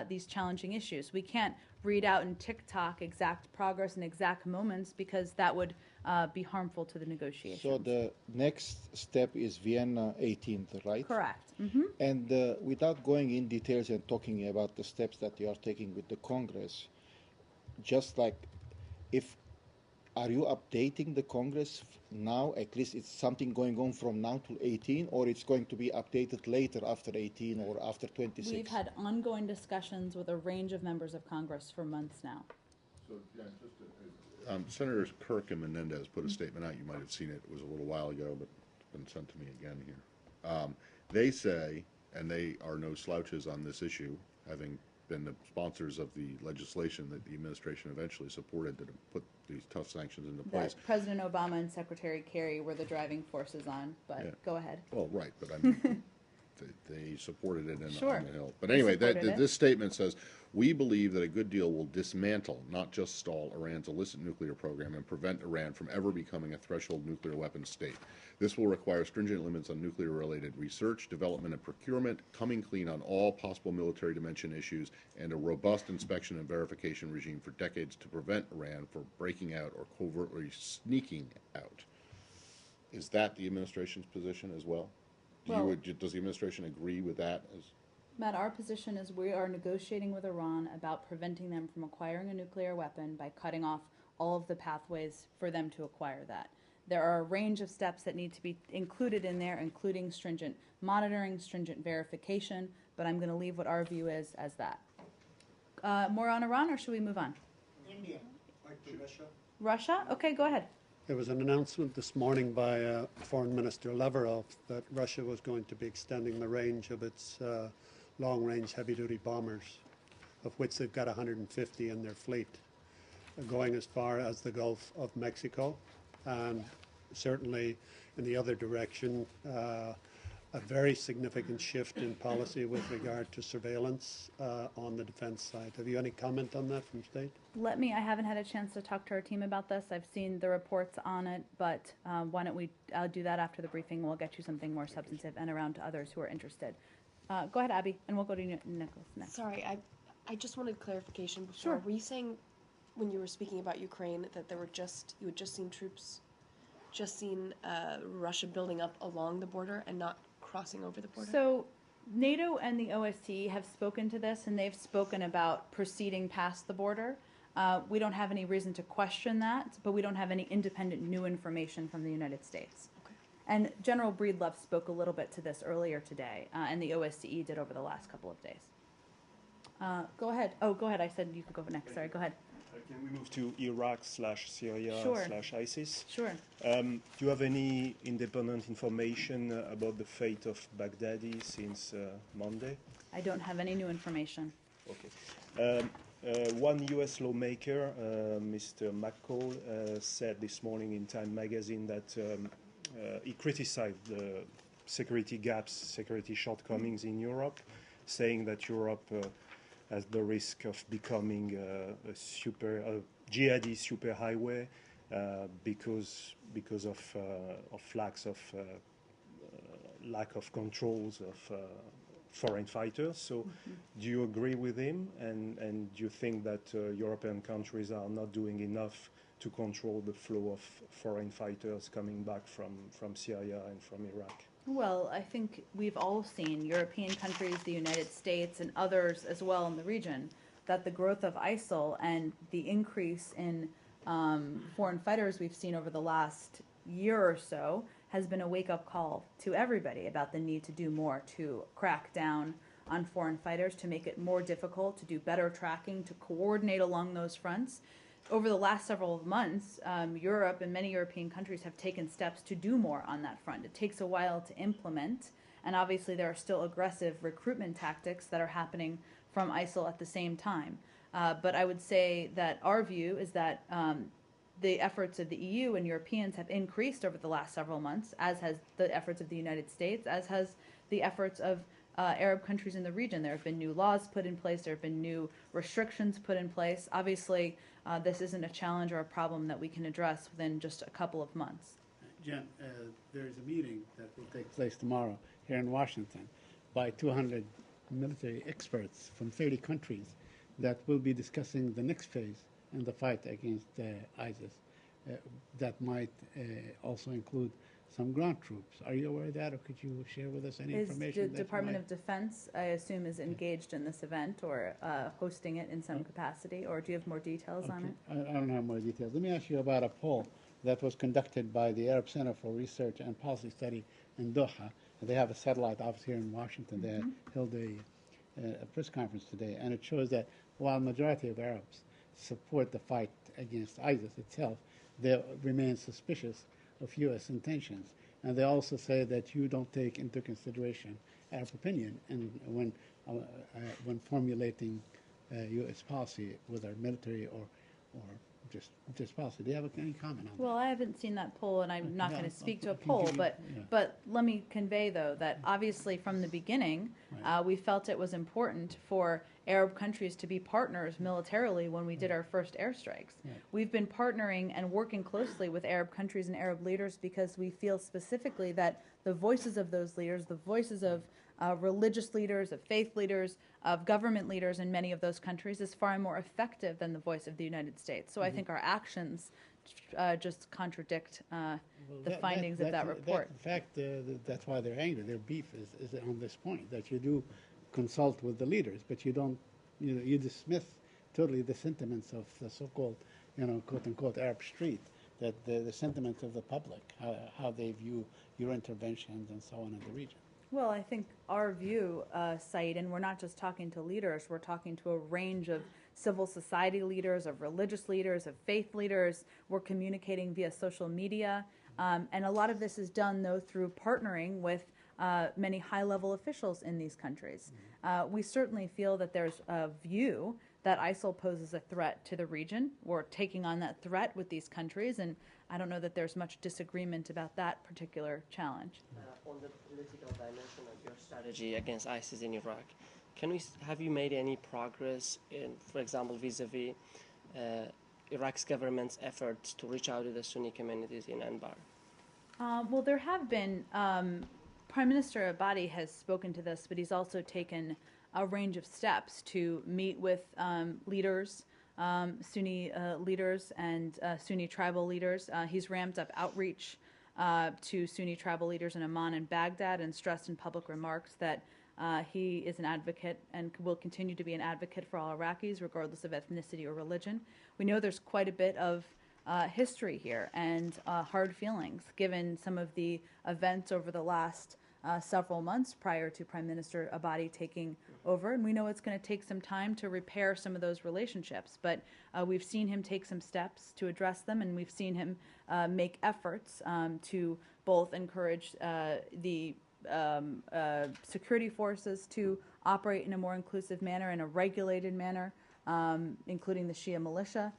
these challenging issues. We can't read out in TikTok exact progress and exact moments because that would be harmful to the negotiations.
So the next step is Vienna 18th, right?
Correct.
And without going in details and talking about the steps that you are taking with the Congress, just like are you updating the Congress now? At least it's something going on from now till 18, or it's going to be updated later after 18 or after 26?
We've had ongoing discussions with a range of members of Congress for months now.
So, yeah, Senators Kirk and Menendez put a statement out. You might have seen it. It was a little while ago, but it's been sent to me again here. They say, and they are no slouches on this issue, having been the sponsors of the legislation that the administration eventually supported to put these tough sanctions into place.
That President Obama and Secretary Kerry were the driving forces on, but
Yeah.
go ahead.
Well, right, but I mean, they supported it
Sure.
on the Hill. But
They
anyway,
supported it.
this statement says, we believe that a good deal will dismantle, not just stall, Iran's illicit nuclear program and prevent Iran from ever becoming a threshold nuclear weapons state. This will require stringent limits on nuclear-related research, development, and procurement, coming clean on all possible military dimension issues, and a robust inspection and verification regime for decades to prevent Iran from breaking out or covertly sneaking out. Is that the administration's position as well? Does the administration agree with that?
Matt, our position is we are negotiating with Iran about preventing them from acquiring a nuclear weapon by cutting off all of the pathways for them to acquire that. There are a range of steps that need to be included in there, including stringent monitoring, stringent verification, but I'm going to leave what our view is as that. More on Iran, or should we move on?
India, like to Russia.
Russia? Okay, go ahead.
There was an announcement this morning by Foreign Minister Lavrov that Russia was going to be extending the range of its long-range heavy-duty bombers, of which they've got 150 in their fleet, going as far as the Gulf of Mexico, and certainly in the other direction, a very significant shift in policy with regard to surveillance on the defense side. Have you any comment on that from State?
I haven't had a chance to talk to our team about this. I've seen the reports on it, but why don't I'll do that after the briefing. We'll get you something more substantive and around to others who are interested. Go ahead, Abby, and we'll go to Nicholas next.
Sorry, I just wanted clarification before.
Sure.
Were you saying when you were speaking about Ukraine that you had just seen troops, Russia building up along the border and not crossing over the border?
So NATO and the OSCE have spoken to this, and they've spoken about proceeding past the border. We don't have any reason to question that, but we don't have any independent new information from the United States.
Okay.
And General Breedlove spoke a little bit to this earlier today, and the OSCE did over the last couple of days. Go ahead. Oh, go ahead. I said you could go next. Sorry, go ahead.
Can we move to Iraq/Syria/ISIS?
Sure.
Do you have any independent information about the fate of Baghdadi since Monday?
I don't have any new information.
Okay. One U.S. lawmaker, Mr. McCall, said this morning in Time magazine that he criticized the security gaps, security shortcomings in Europe, saying that Europe has the risk of becoming a jihadi superhighway because of lack of controls of foreign fighters. So do you agree with him? And do you think that European countries are not doing enough to control the flow of foreign fighters coming back from Syria and from Iraq?
Well, I think we've all seen, European countries, the United States, and others as well in the region, that the growth of ISIL and the increase in foreign fighters we've seen over the last year or so has been a wake-up call to everybody about the need to do more to crack down on foreign fighters, to make it more difficult, to do better tracking, to coordinate along those fronts. Over the last several months, Europe and many European countries have taken steps to do more on that front. It takes a while to implement, and obviously there are still aggressive recruitment tactics that are happening from ISIL at the same time. But I would say that our view is that the efforts of the EU and Europeans have increased over the last several months, as has the efforts of the United States, as has the efforts of Arab countries in the region. There have been new laws put in place. There have been new restrictions put in place. Obviously, this isn't a challenge or a problem that we can address within just a couple of months.
Jen, there is a meeting that will take place tomorrow here in Washington by 200 military experts from 30 countries that will be discussing the next phase in the fight against ISIS. That might also include some ground troops. Are you aware of that, or could you share with us any information?
The Department of Defense, I assume, is engaged in this event or hosting it in some capacity, or do you have more details on it?
I don't have more details. Let me ask you about a poll that was conducted by the Arab Center for Research and Policy Study in Doha. They have a satellite office here in Washington. They held a press conference today, and it shows that while majority of Arabs support the fight against ISIS itself, they remain suspicious of U.S. intentions. And they also say that you don't take into consideration Arab opinion and when formulating U.S. policy, whether military or just policy. Do you have any comment on that?
Well, I haven't seen that poll, and I'm not going to speak to a poll, but let me convey, though, that obviously from the beginning, we felt it was important for Arab countries to be partners militarily when we did our first airstrikes. We've been partnering and working closely with Arab countries and Arab leaders because we feel specifically that the voices of those leaders, the voices of religious leaders, of faith leaders, of government leaders in many of those countries is far more effective than the voice of the United States. So I think our actions just contradict the findings of that report.
In fact, that's why they're angry. Their beef is on this point, that you do consult with the leaders, but you don't, you dismiss totally the sentiments of the so-called, quote-unquote Arab street, that the sentiments of the public, how they view your interventions and so on in the region.
Well, I think our view, Said, and we're not just talking to leaders, we're talking to a range of civil society leaders, of religious leaders, of faith leaders. We're communicating via social media. And a lot of this is done, though, through partnering with many high-level officials in these countries. We certainly feel that there's a view that ISIL poses a threat to the region. We're taking on that threat with these countries, and I don't know that there's much disagreement about that particular challenge.
On the political dimension of your strategy against ISIS in Iraq, have you made any progress in, for example, vis-a-vis Iraq's government's efforts to reach out to the Sunni communities in Anbar?
Well, there have been, Prime Minister Abadi has spoken to this, but he's also taken a range of steps to meet with leaders, Sunni leaders and Sunni tribal leaders. He's ramped up outreach to Sunni tribal leaders in Amman and Baghdad and stressed in public remarks that he is an advocate and will continue to be an advocate for all Iraqis, regardless of ethnicity or religion. We know there's quite a bit of history here and hard feelings, given some of the events over the last several months prior to Prime Minister Abadi taking over. And we know it's going to take some time to repair some of those relationships. But we've seen him take some steps to address them, and we've seen him make efforts to both encourage the security forces to operate in a more inclusive manner, in a regulated manner, including the Shia militia,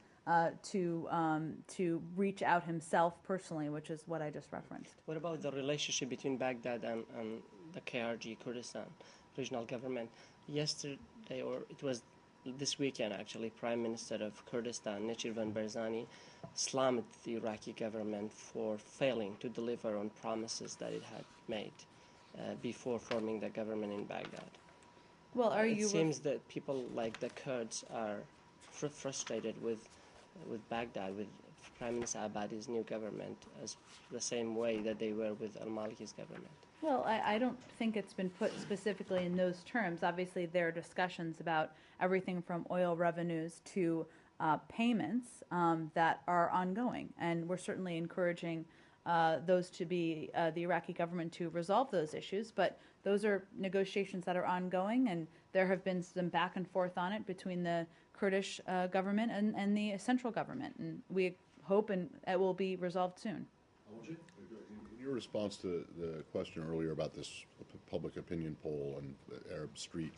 to reach out himself personally, which is what I just referenced.
What about the relationship between Baghdad and the KRG, Kurdistan regional government? Yesterday, or it was this weekend actually, Prime Minister of Kurdistan, Nechirvan Barzani, slammed the Iraqi government for failing to deliver on promises that it had made before forming the government in Baghdad.
Well,
it seems that people like the Kurds are frustrated with Baghdad, with Prime Minister Abadi's new government, as the same way that they were with al-Maliki's government.
Well, I don't think it's been put specifically in those terms. Obviously, there are discussions about everything from oil revenues to payments that are ongoing, and we're certainly encouraging those to be the Iraqi government to resolve those issues. But those are negotiations that are ongoing, and there have been some back and forth on it between the Kurdish government and the central government, and we hope and it will be resolved soon.
In your response to the question earlier about this public opinion poll and Arab Street,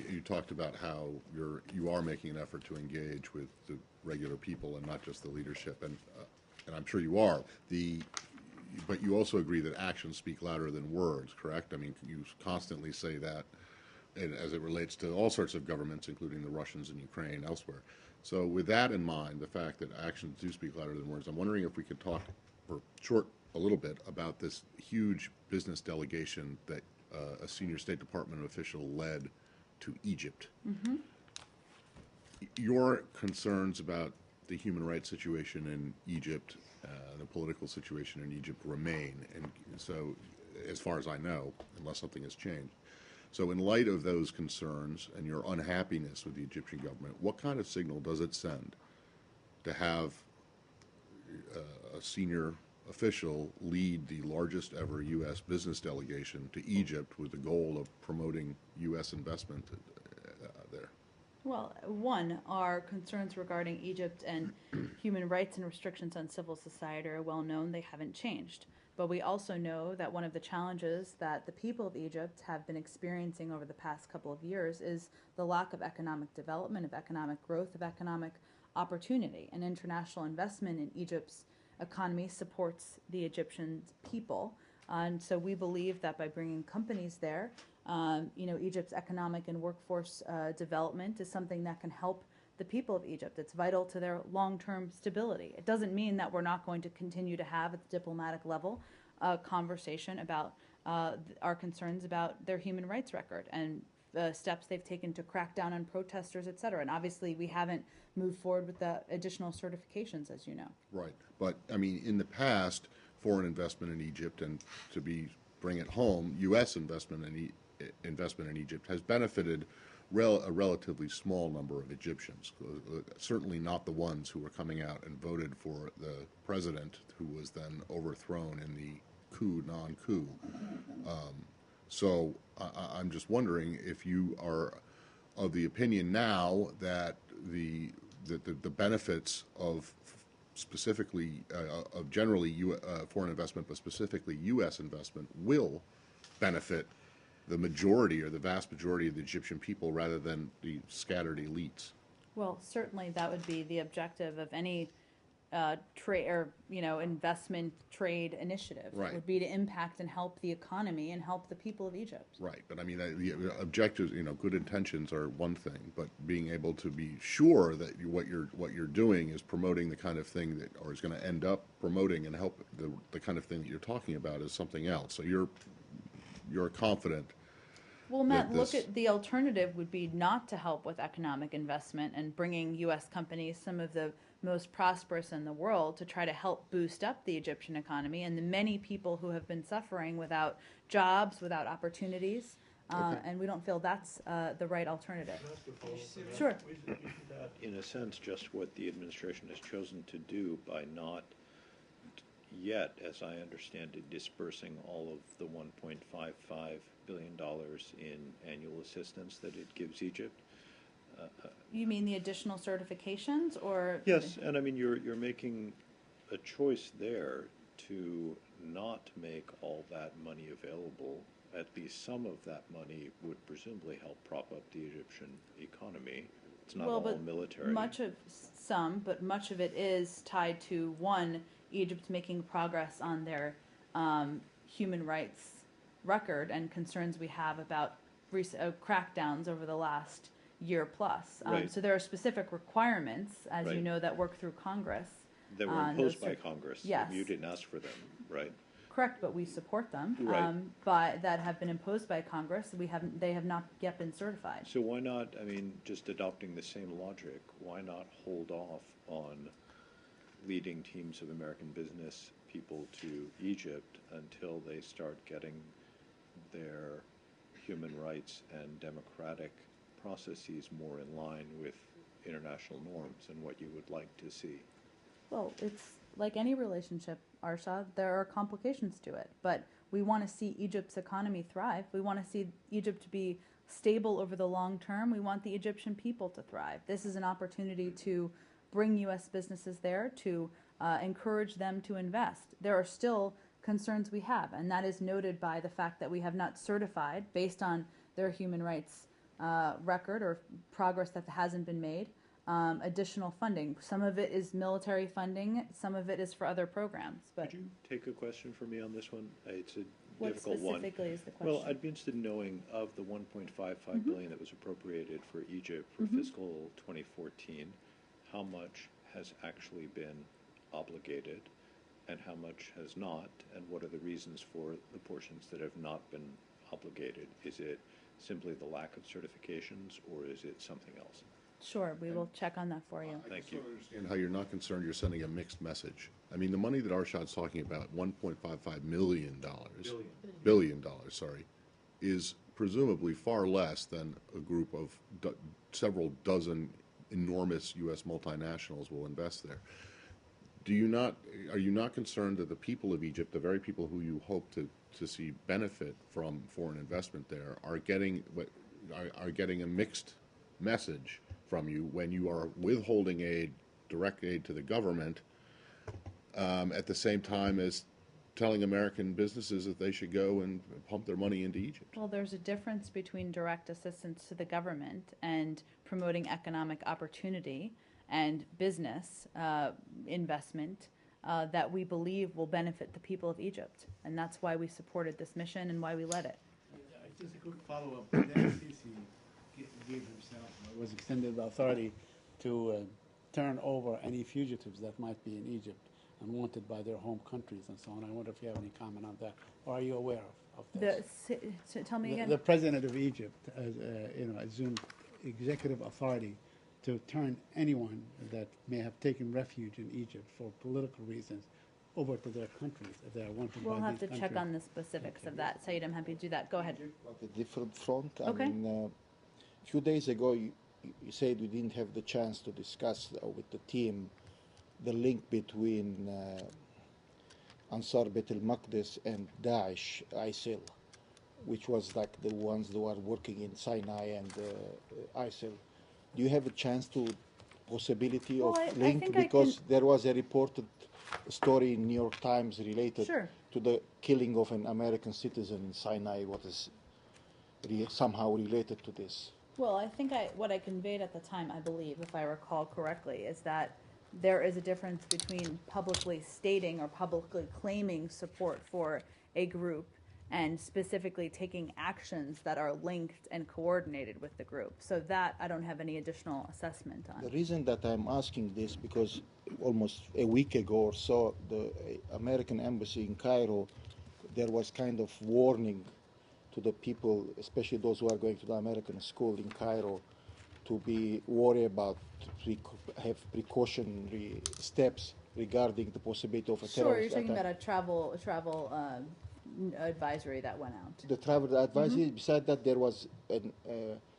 you talked about how you are making an effort to engage with the regular people and not just the leadership, and I'm sure you are. But you also agree that actions speak louder than words, correct? I mean, you constantly say that, and as it relates to all sorts of governments, including the Russians in Ukraine, elsewhere. So with that in mind, the fact that actions do speak louder than words, I'm wondering if we could talk a little bit about this huge business delegation that a senior State Department official led to Egypt. Your concerns about the human rights situation in Egypt, the political situation in Egypt remain, and so as far as I know, unless something has changed. So in light of those concerns and your unhappiness with the Egyptian government, what kind of signal does it send to have a senior official lead the largest ever U.S. business delegation to Egypt with the goal of promoting U.S. investment there?
Well, one, our concerns regarding Egypt and human rights and restrictions on civil society are well known. They haven't changed. But we also know that one of the challenges that the people of Egypt have been experiencing over the past couple of years is the lack of economic development, of economic growth, of economic opportunity. And international investment in Egypt's economy supports the Egyptian people. And so we believe that by bringing companies there, Egypt's economic and workforce development is something that can help the people of Egypt. It's vital to their long-term stability. It doesn't mean that we're not going to continue to have at the diplomatic level a conversation about our concerns about their human rights record and the steps they've taken to crack down on protesters, et cetera. And obviously we haven't moved forward with the additional certifications, as you know.
Right. But, I mean, in the past, foreign investment in Egypt, and bring it home, U.S. investment in Egypt has benefited a relatively small number of Egyptians, certainly not the ones who were coming out and voted for the president who was then overthrown in the non-coup. So I'm just wondering if you are of the opinion now that the benefits of specifically of generally foreign investment, but specifically U.S. investment, will benefit the majority or the vast majority of the Egyptian people rather than the scattered elites.
Well, certainly that would be the objective of any trade or investment trade initiative.
Right.
Would be to impact and help the economy and help the people of Egypt.
Right, but I mean, the objectives, good intentions are one thing, but being able to be sure that what you're doing is promoting the kind of thing that, or is going to end up promoting and help the kind of thing that you're talking about is something else. So you're confident.
Well, Matt,
that
look
this-
at the alternative would be not to help with economic investment and bringing U.S. companies, some of the most prosperous in the world, to try to help boost up the Egyptian economy and the many people who have been suffering without jobs, without opportunities. And we don't feel that's the right alternative. Sure.
Isn't that, in a sense, just what the administration has chosen to do by not yet, as I understand it, dispersing all of the $1.55 billion in annual assistance that it gives Egypt?
You mean the additional certifications, or?
Yes, and I mean, you're making a choice there to not make all that money available. At least some of that money would presumably help prop up the Egyptian economy. It's not all military.
Much of it is tied to, one, Egypt making progress on their human rights record and concerns we have about crackdowns over the last year plus.
Right.
So there are specific requirements, as you
Right.
know, that work through Congress.
That were imposed by Congress.
Yes.
You didn't ask for them, right?
Correct, but we support them.
Right.
But that have been imposed by Congress. They have not yet been certified.
So why not, I mean, just adopting the same logic, why not hold off on leading teams of American business people to Egypt until they start getting their human rights and democratic processes more in line with international norms and what you would like to see?
Well, it's like any relationship, Arshad. There are complications to it, but we want to see Egypt's economy thrive. We want to see Egypt be stable over the long term. We want the Egyptian people to thrive. This is an opportunity to bring U.S. businesses there, to encourage them to invest. There are still concerns we have, and that is noted by the fact that we have not certified, based on their human rights record or progress that hasn't been made, additional funding. Some of it is military funding, some of it is for other programs. But
Could you take a question for me on this one? It's a
what
difficult one.
specifically is the question?
Well, I'd be interested in knowing, of the $1.55 billion that was appropriated for Egypt for fiscal 2014, how much has actually been obligated and how much has not, and what are the reasons for the portions that have not been obligated? Is it simply the lack of certifications, or is it something else?
Sure, we will check on that for you.
Thank you.
I understand how you're not concerned, you're sending a mixed message. I mean, the money that Arshad's talking about, $1.55 billion, sorry, is presumably far less than a group of several dozen enormous U.S. multinationals will invest there. Are you not concerned that the people of Egypt, the very people who you hope to see benefit from foreign investment there, are getting a mixed message from you when you are withholding aid, direct aid to the government, at the same time as telling American businesses that they should go and pump their money into Egypt?
Well, there's a difference between direct assistance to the government and promoting economic opportunity and business investment that we believe will benefit the people of Egypt. And that's why we supported this mission and why we led it.
Just a quick follow-up. The FCC gave himself, was extended the authority to turn over any fugitives that might be in Egypt and wanted by their home countries and so on. I wonder if you have any comment on that, or are you aware of this?
Tell me again.
The president of Egypt assumed executive authority to turn anyone that may have taken refuge in Egypt for political reasons over to their countries if they are wanted
We'll
by
have
these
to check
countries.
on the specifics of that. Saeed, I'm happy to do that. Go ahead.
A different front.
Okay.
I mean, a few days ago, you said we didn't have the chance to discuss with the team the link between Ansar Beit al-Maqdis and Daesh, ISIL, which was like the ones who are working in Sinai and ISIL. Do you have a chance to possibility
Well,
of
I
link?
think I
Because
can-
there was a reported story in New York Times related
Sure.
to the killing of an American citizen in Sinai. What is somehow related to this.
Well, I think what I conveyed at the time, I believe, if I recall correctly, is that there is a difference between publicly stating or publicly claiming support for a group and specifically taking actions that are linked and coordinated with the group. So that I don't have any additional assessment on.
The reason that I'm asking this, because almost a week ago or so, the American embassy in Cairo, there was kind of warning to the people, especially those who are going to the American school in Cairo, to be worried about, have precautionary steps regarding the possibility of a
Sure,
terrorist
you're talking
attack.
about a travel advisory that went out.
The travel advisory, besides that, there was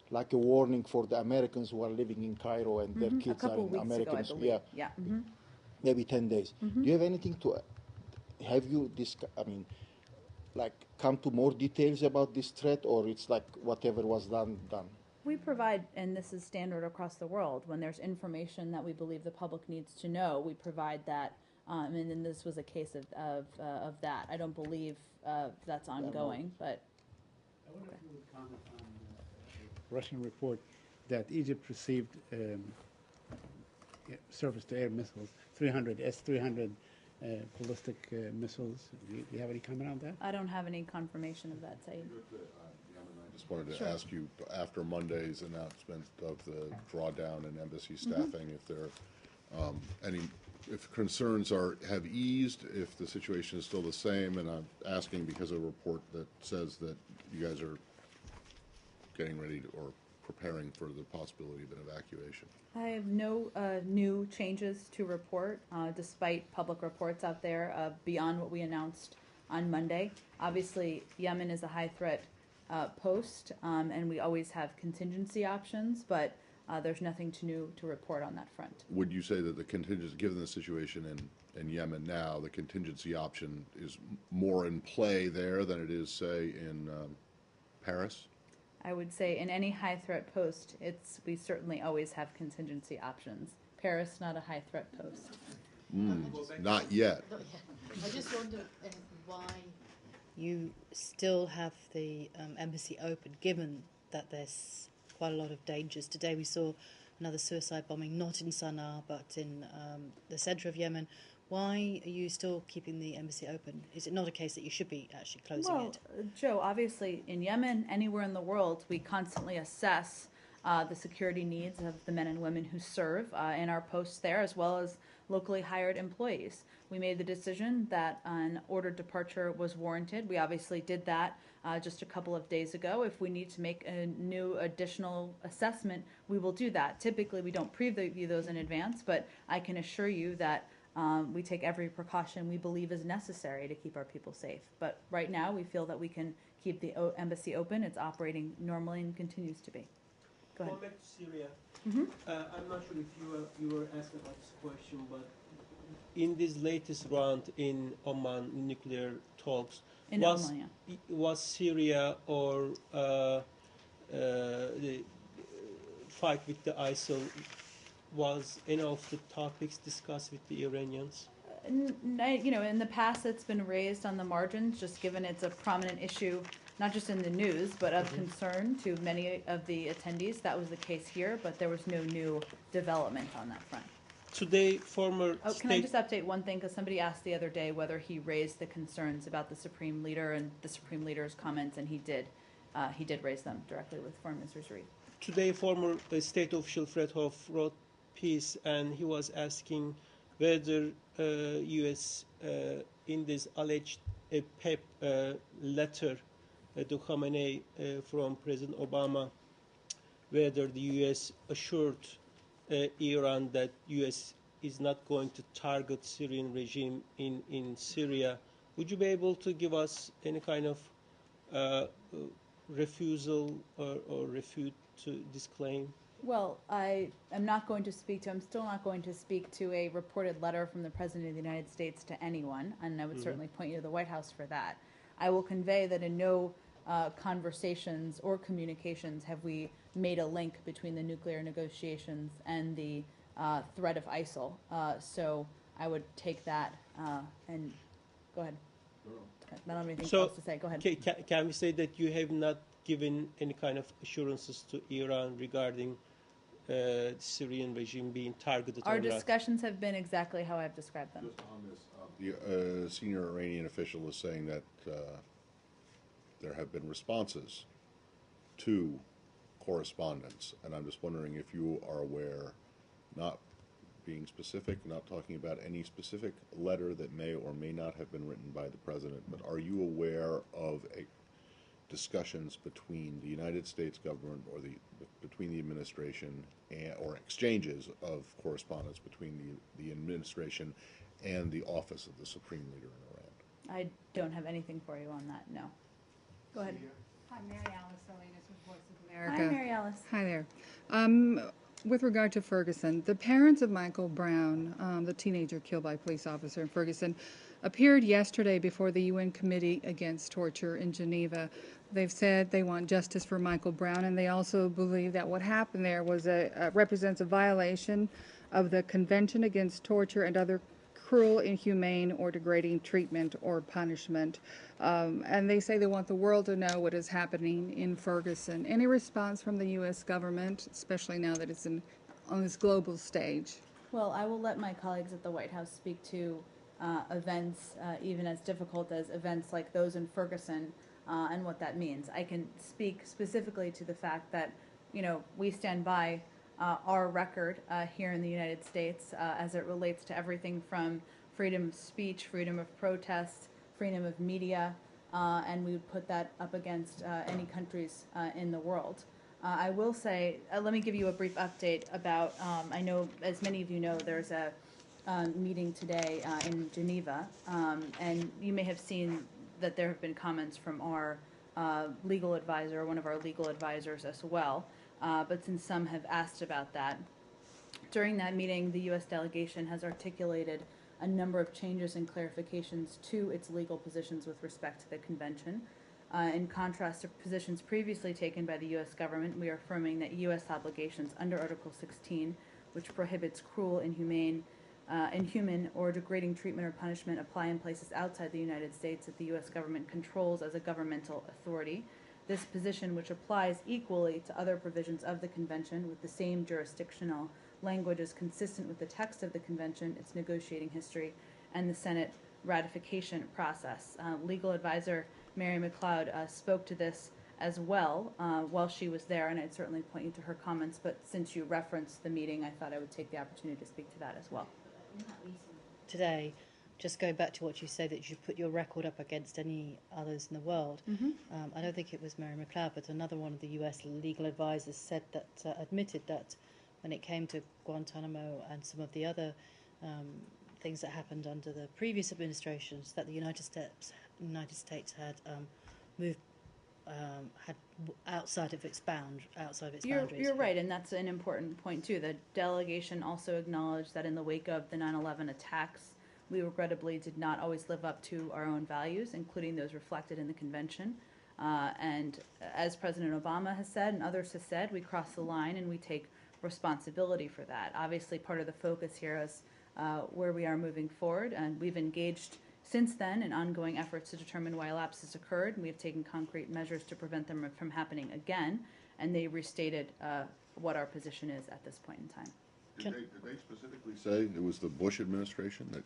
like a warning for the Americans who are living in Cairo and their
A
kids are
couple
in
weeks
American
ago, I believe. Yeah.
maybe 10 days. Do you have anything to, have you, like come to more details about this threat, or it's like whatever was done?
We provide, and this is standard across the world, when there's information that we believe the public needs to know, we provide that. And then this was a case of that. I don't believe that's ongoing, but
I wonder if you would comment on the Russian report that Egypt received surface-to-air missiles, 300 S-300 ballistic missiles. Do you have any comment on that?
I don't have any confirmation of that, Saeed.
I just wanted to ask you, after Monday's announcement of the drawdown in embassy staffing, if there are if concerns have eased, if the situation is still the same, and I'm asking because of a report that says that you guys are getting ready or preparing for the possibility of an evacuation.
I have no new changes to report, despite public reports out there beyond what we announced on Monday. Obviously, Yemen is a high-threat post, and we always have contingency options, but there's nothing new to report on that front.
Would you say that the contingency, given the situation in Yemen now, the contingency option is more in play there than it is, say, in Paris?
I would say in any high-threat post, we certainly always have contingency options. Paris, not a high-threat post.
Not yet.
I just wonder why you still have the embassy open, given that there's quite a lot of dangers. Today we saw another suicide bombing, not in Sana'a, but in the center of Yemen. Why are you still keeping the embassy open? Is it not a case that you should be actually closing it?
Joe, obviously in Yemen, anywhere in the world, we constantly assess the security needs of the men and women who serve in our posts there, as well as locally hired employees. We made the decision that an ordered departure was warranted. We obviously did that just a couple of days ago. If we need to make a new additional assessment, we will do that. Typically, we don't preview those in advance, but I can assure you that we take every precaution we believe is necessary to keep our people safe. But right now, we feel that we can keep the embassy open. It's operating normally and continues to be. Go ahead.
Going back to Syria, I'm not sure if you were asking about this question, but in this latest round in Oman nuclear talks, was Syria or the fight with the ISIL, was any of the topics discussed with the Iranians?
In the past it's been raised on the margins, just given it's a prominent issue, not just in the news, but of concern to many of the attendees. That was the case here, but there was no new development on that front.
Today, former
Can I just update one thing? Because somebody asked the other day whether he raised the concerns about the Supreme Leader and the Supreme Leader's comments, and he did. He did raise them directly with Foreign Minister Zarif.
Today, former state official Fred Hoff wrote piece, and he was asking whether U.S. In this alleged PEP letter to Khamenei from President Obama, whether the U.S. assured Iran that U.S. is not going to target Syrian regime in Syria. Would you be able to give us any kind of refusal or refute to this claim?
Well, I am not going to speak to, I'm still not going to speak to a reported letter from the President of the United States to anyone, and I would certainly point you to the White House for that. I will convey that in no conversations or communications have we made a link between the nuclear negotiations and the threat of ISIL. So I would take that and go ahead. I don't have anything else to say. Go ahead.
Can we say that you have not given any kind of assurances to Iran regarding the Syrian regime being targeted
Our
or not?
discussions have been exactly how I've described them.
Just on this, the senior Iranian official is saying that there have been responses to correspondence, and I'm just wondering if you are aware, not being specific, not talking about any specific letter that may or may not have been written by the president, but are you aware of discussions between the United States government or between the administration or exchanges of correspondence between the administration and the office of the Supreme Leader in Iran?
I don't have anything for you on that, no. Go ahead.
Hi, Mary Alice Salinas with Voice of
Hi,
America.
Mary Alice.
Hi there. With regard to Ferguson, the parents of Michael Brown, the teenager killed by a police officer in Ferguson, appeared yesterday before the UN Committee Against Torture in Geneva. They've said they want justice for Michael Brown, and they also believe that what happened there was represents a violation of the Convention Against Torture and other cruel, inhumane, or degrading treatment or punishment. And they say they want the world to know what is happening in Ferguson. Any response from the U.S. government, especially now that it's on this global stage?
Well, I will let my colleagues at the White House speak to events, even as difficult as events like those in Ferguson, and what that means. I can speak specifically to the fact that, we stand by our record here in the United States as it relates to everything from freedom of speech, freedom of protest, freedom of media, and we would put that up against any countries in the world. I will say, let me give you a brief update about, I know, as many of you know, there's a meeting today in Geneva, and you may have seen that there have been comments from our legal advisor, one of our legal advisors as well, but since some have asked about that, during that meeting, the U.S. delegation has articulated a number of changes and clarifications to its legal positions with respect to the convention. In contrast to positions previously taken by the U.S. government, we are affirming that U.S. obligations under Article 16, which prohibits cruel, inhuman, or degrading treatment or punishment, apply in places outside the United States that the U.S. government controls as a governmental authority. This position, which applies equally to other provisions of the convention with the same jurisdictional language, is consistent with the text of the convention, its negotiating history, and the Senate ratification process. Legal advisor Mary McLeod spoke to this as well while she was there, and I'd certainly point you to her comments, but since you referenced the meeting, I thought I would take the opportunity to speak to that as well.
Today, just going back to what you say, that you should put your record up against any others in the world. I don't think it was Mary McLeod, but another one of the U.S. legal advisors said that, admitted that when it came to Guantanamo and some of the other things that happened under the previous administrations, that the United States had moved had outside of its boundaries.
You're right, and that's an important point too. The delegation also acknowledged that in the wake of the 9/11 attacks, we regrettably did not always live up to our own values, including those reflected in the convention. And as President Obama has said and others have said, we cross the line and we take responsibility for that. Obviously, part of the focus here is where we are moving forward, and we've engaged since then in ongoing efforts to determine why lapses occurred, and we have taken concrete measures to prevent them from happening again, and they restated what our position is at this point in time.
Did they specifically say it was the Bush administration that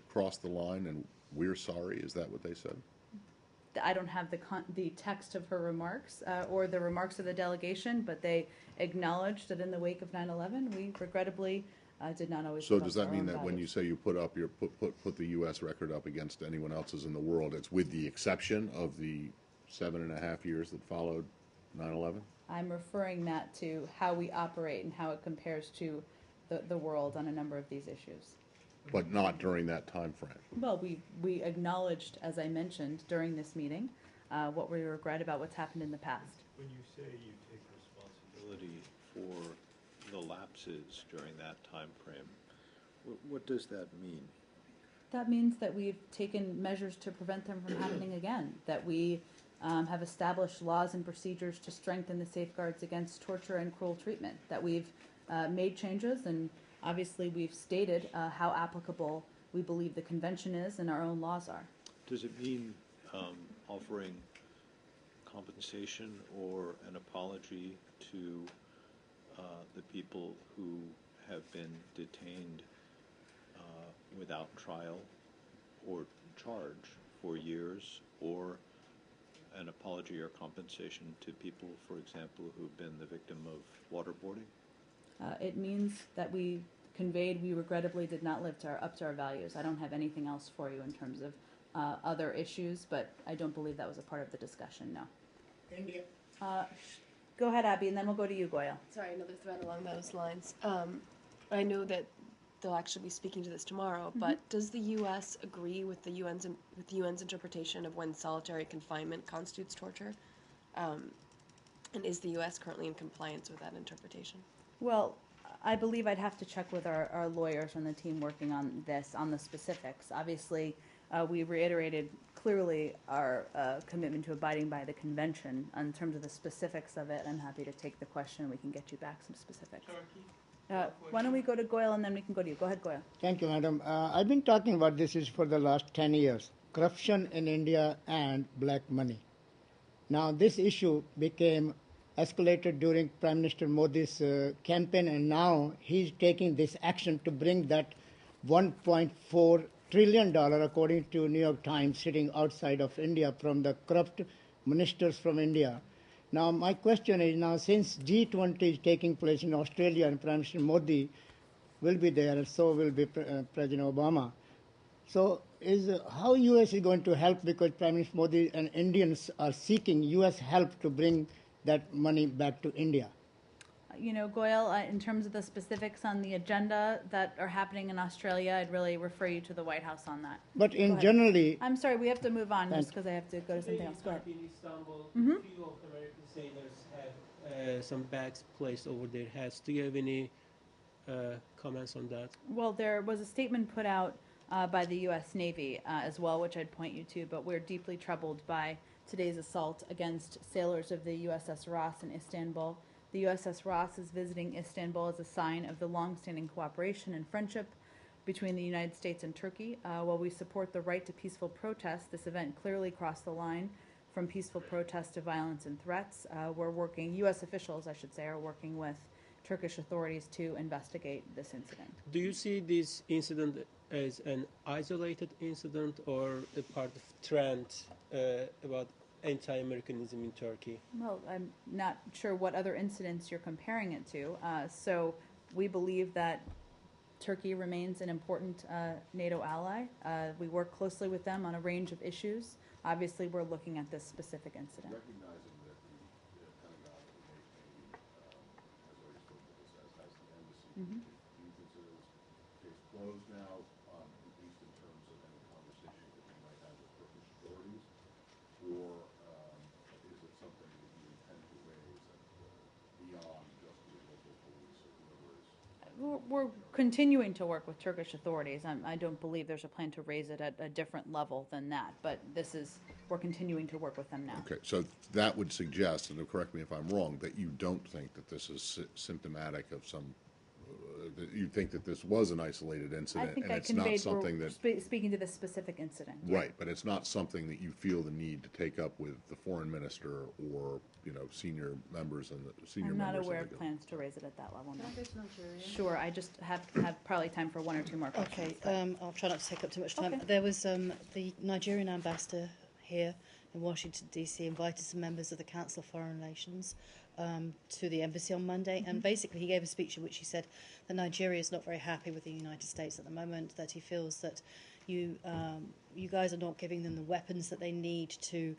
crossed the line and we're sorry? Is that what they said?
I don't have the text of her remarks or the remarks of the delegation, but they acknowledged that in the wake of 9/11, we regrettably did not always.
So does that mean that when you say you put the U.S. record up against anyone else's in the world, it's with the exception of the 7.5 years that followed 9/11?
I'm referring that to how we operate and how it compares to the world on a number of these issues.
But not during that time frame.
Well, we acknowledged, as I mentioned during this meeting, what we regret about what's happened in the past.
When you say you take responsibility for the lapses during that time frame, what does that mean?
That means that we've taken measures to prevent them from happening again, that we have established laws and procedures to strengthen the safeguards against torture and cruel treatment, that we've made changes, and obviously we've stated how applicable we believe the convention is and our own laws are.
Does it mean offering compensation or an apology to the people who have been detained without trial or charge for years, or an apology or compensation to people, for example, who've been the victim of waterboarding?
It means that we conveyed we regrettably did not live up to our values. I don't have anything else for you in terms of other issues, but I don't believe that was a part of the discussion, no.
India.
Go ahead, Abby, and then we'll go to you, Goya.
Sorry, another thread along those lines. I know that they'll actually be speaking to this tomorrow, but does the U.S. agree with the UN's interpretation of when solitary confinement constitutes torture? And is the U.S. currently in compliance with that interpretation?
Well, I believe I'd have to check with our lawyers and the team working on this, on the specifics. Obviously, we reiterated clearly our commitment to abiding by the convention. In terms of the specifics of it, I'm happy to take the question. We can get you back some specifics. Why don't we go to Goyle and then we can go to you. Go ahead, Goyle.
Thank you, madam. I've been talking about this issue for the last 10 years, corruption in India and black money. Now, this issue became escalated during Prime Minister Modi's campaign, and now he's taking this action to bring that $1.4 trillion, according to New York Times, sitting outside of India from the corrupt ministers from India. Now, my question is now, since G20 is taking place in Australia and Prime Minister Modi will be there, and so will be President Obama. So how U.S. is going to help, because Prime Minister Modi and Indians are seeking U.S. help to bring that money back to India?
You know, Goyle, in terms of the specifics on the agenda that are happening in Australia, I'd really refer you to the White House on that.
But in generally...
I'm sorry, we have to move on just because I have to go to something else. Go ahead.
In Istanbul, few of American sailors have some bags placed over their heads. Do you have any comments on that?
Well, there was a statement put out by the U.S. Navy as well, which I'd point you to, but we're deeply troubled by today's assault against sailors of the USS Ross in Istanbul. The USS Ross is visiting Istanbul as a sign of the long-standing cooperation and friendship between the United States and Turkey. While we support the right to peaceful protest, this event clearly crossed the line from peaceful protest to violence and threats. U.S. officials, I should say, are working with Turkish authorities to investigate this incident.
Do you see this incident as an isolated incident or a part of trend about anti-Americanism in Turkey?
Well, I'm not sure what other incidents you're comparing it to. So we believe that Turkey remains an important NATO ally. We work closely with them on a range of issues. Obviously, we're looking at this specific incident.
Recognizing that the Pentagon has already spoken to this, as has the embassy, do you consider this case closed now, at least in terms of any conversations that you might have with Turkish authorities, or is it something that you intend to raise beyond just the local police or whoever is?
We're continuing to work with Turkish authorities. I don't believe there's a plan to raise it at a different level than that, but we're continuing to work with them now.
Okay, so that would suggest, and correct me if I'm wrong, that you don't think that this is symptomatic of some, that you think that this was an isolated incident,
I think
and
I
it's not
conveyed
something that...
speaking to this specific incident.
Right, but it's not something that you feel the need to take up with the foreign minister or, senior members and the senior
I'm
members.
not aware of plans to raise it at that level. No. Sure, I just have probably time for one or two more questions.
Okay, I'll try not to take up too much time.
Okay.
There was the Nigerian ambassador here in Washington, D.C., invited some members of the Council of Foreign Relations to the embassy on Monday, and basically he gave a speech in which he said that Nigeria is not very happy with the United States at the moment, that he feels that you guys are not giving them the weapons that they need to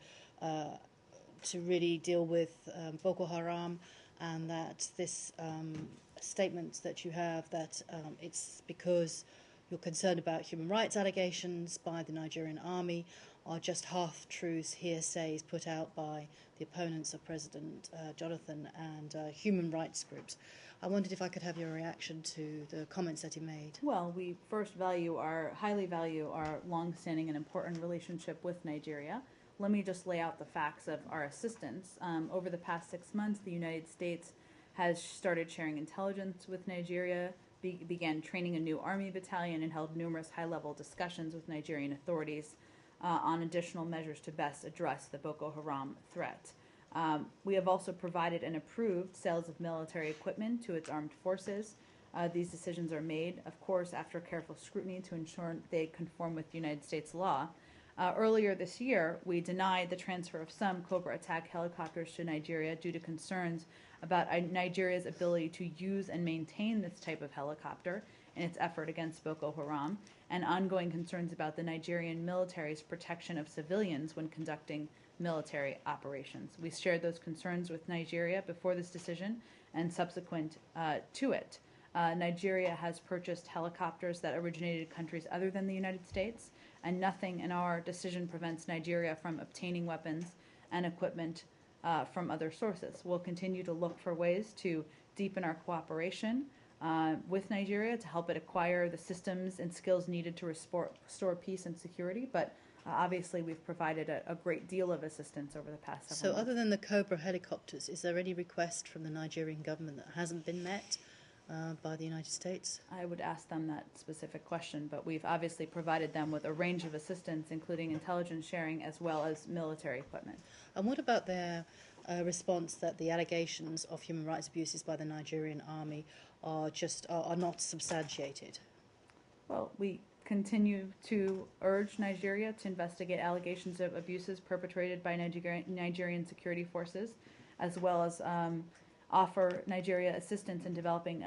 really deal with Boko Haram, and that this statement that you have, that it's because you're concerned about human rights allegations by the Nigerian army, are just half-truths, hearsays put out by the opponents of President Jonathan and human rights groups. I wondered if I could have your reaction to the comments that he made.
Well, we first highly value our long-standing and important relationship with Nigeria. Let me just lay out the facts of our assistance. Over the past 6 months, the United States has started sharing intelligence with Nigeria, began training a new army battalion, and held numerous high-level discussions with Nigerian authorities on additional measures to best address the Boko Haram threat. We have also provided and approved sales of military equipment to its armed forces. These decisions are made, of course, after careful scrutiny to ensure they conform with United States law. Earlier this year, we denied the transfer of some Cobra attack helicopters to Nigeria due to concerns about Nigeria's ability to use and maintain this type of helicopter in its effort against Boko Haram, and ongoing concerns about the Nigerian military's protection of civilians when conducting military operations. We shared those concerns with Nigeria before this decision and subsequent to it. Nigeria has purchased helicopters that originated in countries other than the United States, and nothing in our decision prevents Nigeria from obtaining weapons and equipment from other sources. We'll continue to look for ways to deepen our cooperation with Nigeria to help it acquire the systems and skills needed to restore peace and security, but obviously we've provided a great deal of assistance over the past several months.
So other than the Cobra helicopters, is there any request from the Nigerian government that hasn't been met by the United States?
I would ask them that specific question, but we've obviously provided them with a range of assistance, including intelligence sharing as well as military equipment.
And what about their response that the allegations of human rights abuses by the Nigerian army are not substantiated?
Well, we continue to urge Nigeria to investigate allegations of abuses perpetrated by Nigerian security forces, as well as offer Nigeria assistance in developing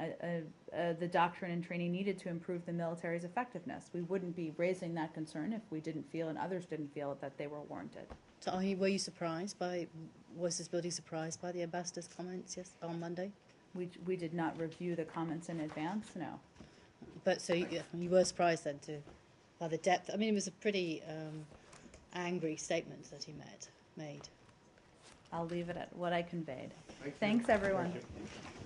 the doctrine and training needed to improve the military's effectiveness. We wouldn't be raising that concern if we didn't feel and others didn't feel that they were warranted.
So was this building surprised by the ambassador's comments on Monday?
We did not review the comments in advance, no.
But so you were surprised then by the depth. I mean, it was a pretty angry statement that he made.
I'll leave it at what I conveyed. Thanks, everyone.
Thank you.